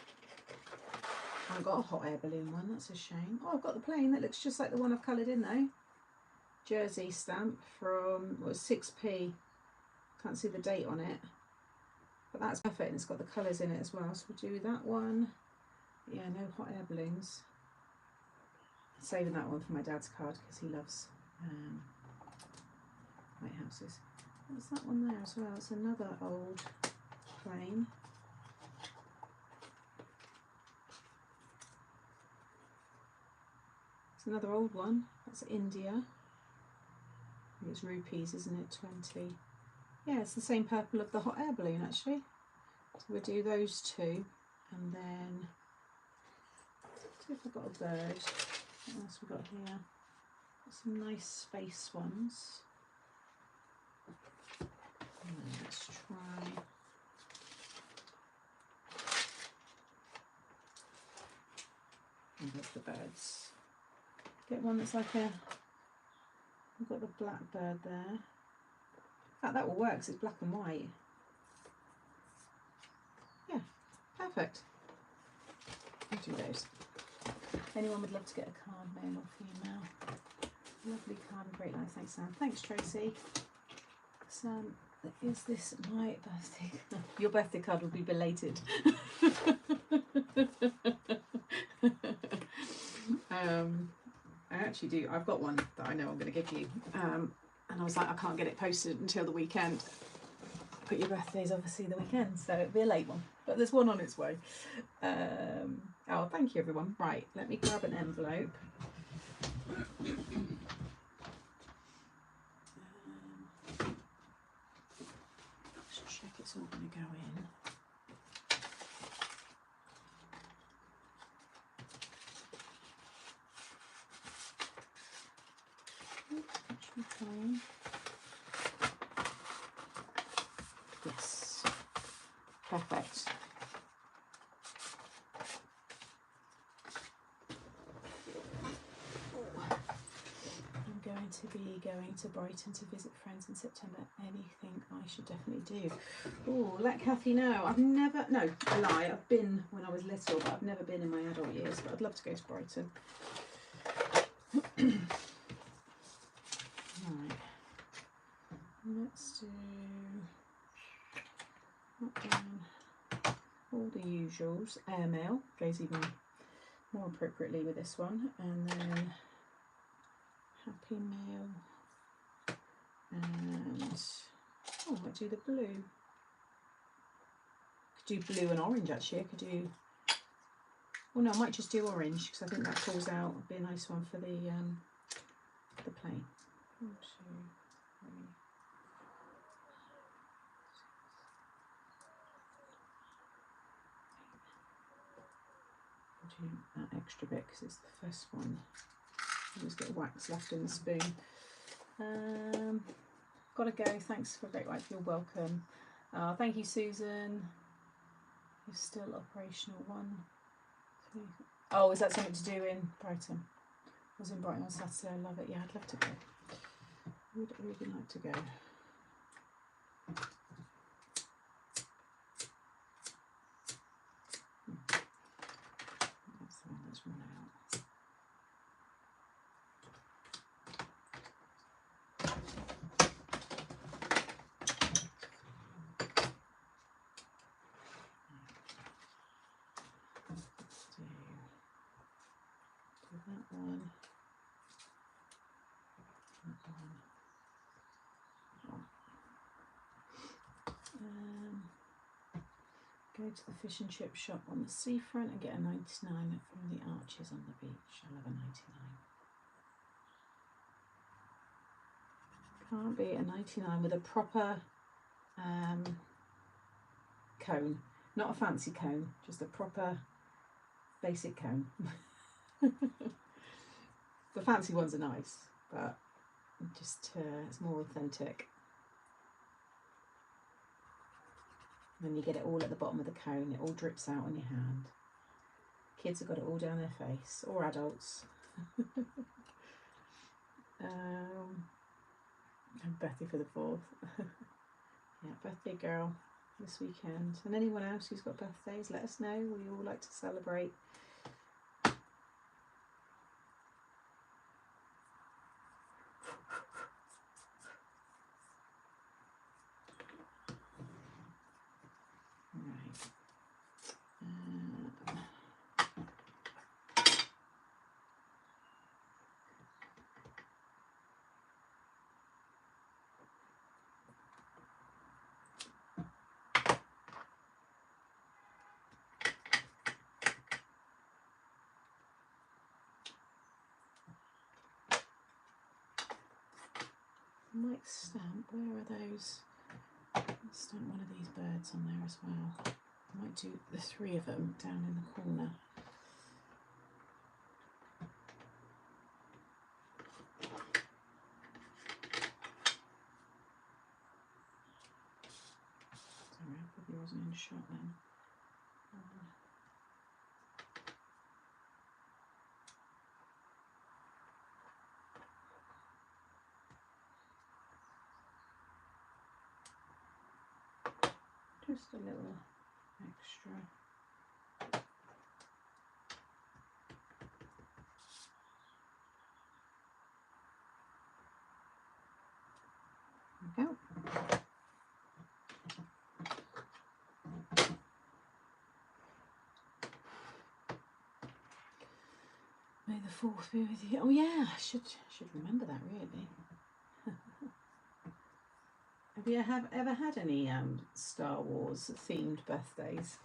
I haven't got a hot air balloon one, that's a shame. Oh, I've got the plane that looks just like the one I've coloured in though. Jersey stamp from, what was 6p. Can't see the date on it. But that's perfect and it's got the colours in it as well. So we'll do that one. Yeah, no hot air balloons. Saving that one for my dad's card because he loves lighthouses. What's that one there as well? It's another old plane. Another old one, that's India. I think it's rupees, isn't it? 20. Yeah, it's the same purple of the hot air balloon actually. So we'll do those two and then see if I've got a bird. What else have we got here? Got some nice space ones. And then let's try. I love the birds. Get one that's like a, we've got the blackbird there. In fact, that will work because it's black and white. Yeah, perfect. I'll do those. Anyone would love to get a card, male or female. Lovely card and great life. Thanks, Sam. Thanks, Tracy. Sam, is this my birthday? Your birthday card will be belated. I actually do. I've got one that I know I'm going to give you. And I was like, I can't get it posted until the weekend. But your birthday's obviously the weekend, so it'll be a late one. But there's one on its way. Oh, thank you, everyone. Right, let me grab an envelope. Just check it's all going to go in. Fine. Yes, perfect. I'm going to be going to Brighton to visit friends in September. Anything I should definitely do? Oh, let Kathy know. I've never, no, a lie. I've been when I was little, but I've never been in my adult years. But I'd love to go to Brighton. Right. Let's do all the usuals. Airmail goes even more appropriately with this one, and then Happy Mail, and oh, I might do the blue. Could do blue and orange actually. I could do. Oh no, I might just do orange because I think that pulls out. It'd be a nice one for the plane. 1, 2, 3. Do that extra bit because it's the first one. Always get wax left in the spoon. Gotta go. Thanks for a great wife. You're welcome. Thank you, Susan. You're still operational. 1, 3. Oh, is that something to do in Brighton? I was in Brighton on Saturday. I love it. Yeah, I'd love to go. Would really like to go. that one. That one. Go to the fish and chip shop on the seafront and get a 99 from the arches on the beach. I love a 99. Can't beat a 99 with a proper cone. Not a fancy cone, just a proper basic cone. The fancy ones are nice, but just it's more authentic. When you get it all at the bottom of the cone, it all drips out on your hand. Kids have got it all down their face, or adults. And Betty for the 4th. Yeah, birthday girl this weekend. And anyone else who's got birthdays, let us know. We all like to celebrate. I might stamp, where are those? I'll stamp one of these birds on there as well. I might do the 3 of them down in the corner. Sorry, I probably wasn't in shot then. Just a little extra. There we go. May the 4th be with you. Oh yeah, I should remember that really. Have you ever had any Star Wars themed birthdays?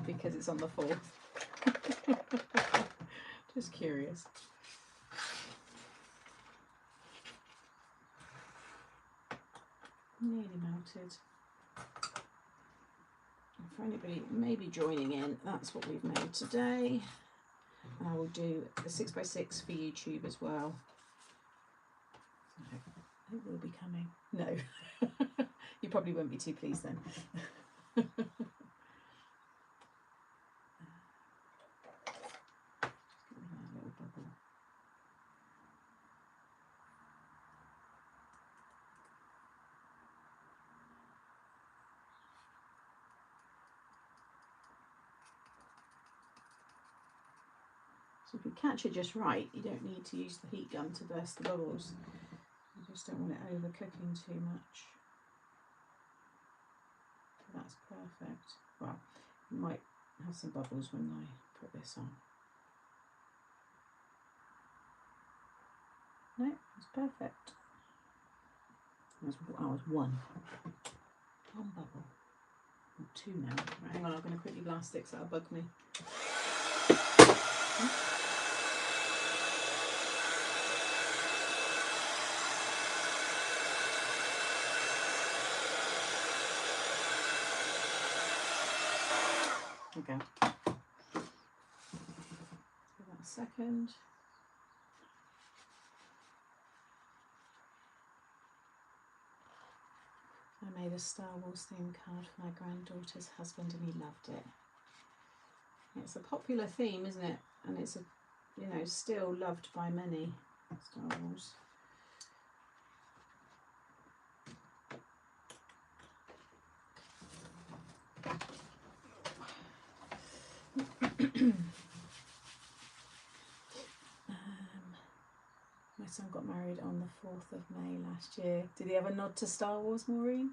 Because it's on the 4th. Just curious. Nearly melted. For anybody maybe joining in, that's what we've made today. And I will do a 6x6 for YouTube as well. So it will be coming. No. You probably won't be too pleased then. So if you catch it just right, you don't need to use the heat gun to burst the bubbles. You just don't want it overcooking too much. That's perfect. Well, you might have some bubbles when I put this on. No, it's perfect. That was one bubble. Or 2 now. Right, hang on, I'm going to quickly blast sticks, that'll bug me. Okay. Give that a second. I made a Star Wars themed card for my granddaughter's husband and he loved it. It's a popular theme, isn't it? And it's still loved by many. Star Wars. My son got married on the 4th of May last year. Did he have a nod to Star Wars, Maureen?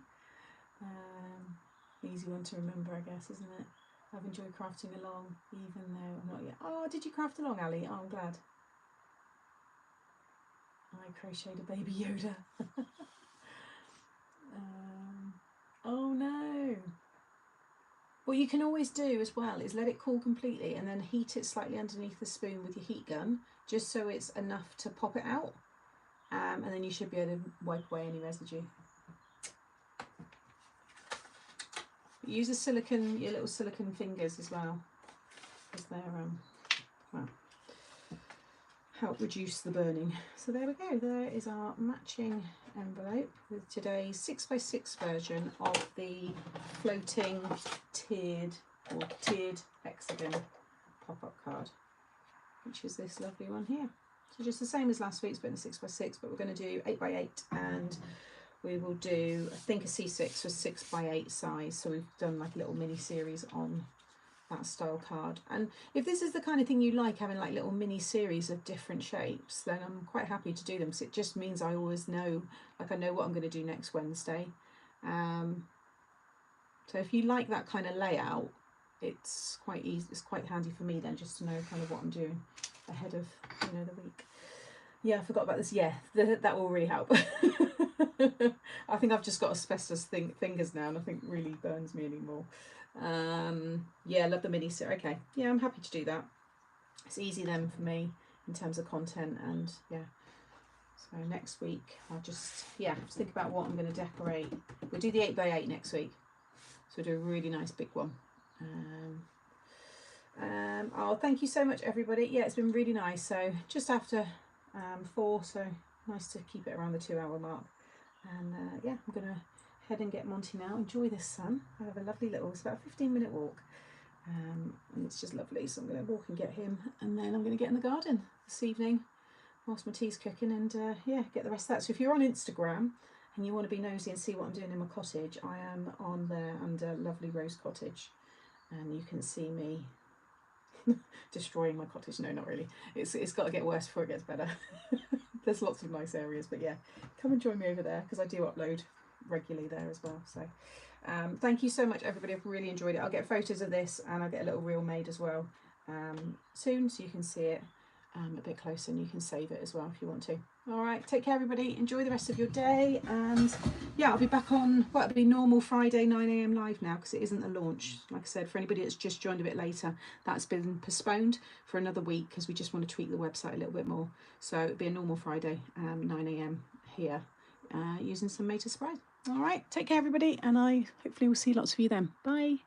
Easy one to remember, I guess, isn't it? I've enjoyed crafting along, even though I'm not yet. Oh, did you craft along, Ali? Oh, I'm glad. I crocheted a baby Yoda. Oh no. What you can always do as well is let it cool completely and then heat it slightly underneath the spoon with your heat gun, just so it's enough to pop it out. And then you should be able to wipe away any residue. Use a silicone, your little silicone fingers as well, because they're well, help reduce the burning. So there we go. There is our matching envelope with today's 6x6 version of the floating tiered hexagon pop-up card, which is this lovely one here. So just the same as last week's, but in a 6x6, but we're going to do 8x8, and we will do, I think, a C6 for 6x8 size. So we've done like a little mini series on that style card. And if this is the kind of thing you like, having like little mini series of different shapes, then I'm quite happy to do them. So it just means I always know, like I know what I'm going to do next Wednesday. So if you like that kind of layout, it's quite easy. It's quite handy for me then, just to know kind of what I'm doing ahead of, you know, the week. Yeah, I forgot about this. Yeah, that will really help. I think I've just got asbestos fingers now, and I think really burns me anymore. Yeah, I love the mini set. Okay, yeah, I'm happy to do that. It's easy then for me in terms of content, and yeah. So next week I'll just think about what I'm going to decorate. We'll do the 8x8 next week, so we'll do a really nice big one. Oh, thank you so much, everybody. Yeah, it's been really nice. So just after 4, so nice to keep it around the 2-hour mark. And yeah, I'm gonna head and get Monty now. Enjoy this sun. I have a lovely little, it's about a 15-minute walk, and it's just lovely. So I'm gonna walk and get him, and then I'm gonna get in the garden this evening whilst my tea's cooking, and yeah, get the rest of that. So if you're on Instagram and you want to be nosy and see what I'm doing in my cottage, I am on there under Lovely Rose Cottage, and you can see me destroying my cottage. No, not really. It's got to get worse before it gets better. There's lots of nice areas, but yeah, come and join me over there, because I do upload regularly there as well. So thank you so much, everybody. I've really enjoyed it. I'll get photos of this, and I'll get a little reel made as well soon, so you can see it a bit closer, and you can save it as well if you want to. All right, take care, everybody. Enjoy the rest of your day, and yeah, I'll be back on what will be normal Friday 9 AM live now, because it isn't the launch. Like I said, for anybody that's just joined a bit later, that's been postponed for another week, because we just want to tweak the website a little bit more. So it'll be a normal Friday 9 AM here, using some Made to Surprise. All right, take care, everybody, and I hopefully will see lots of you then. Bye.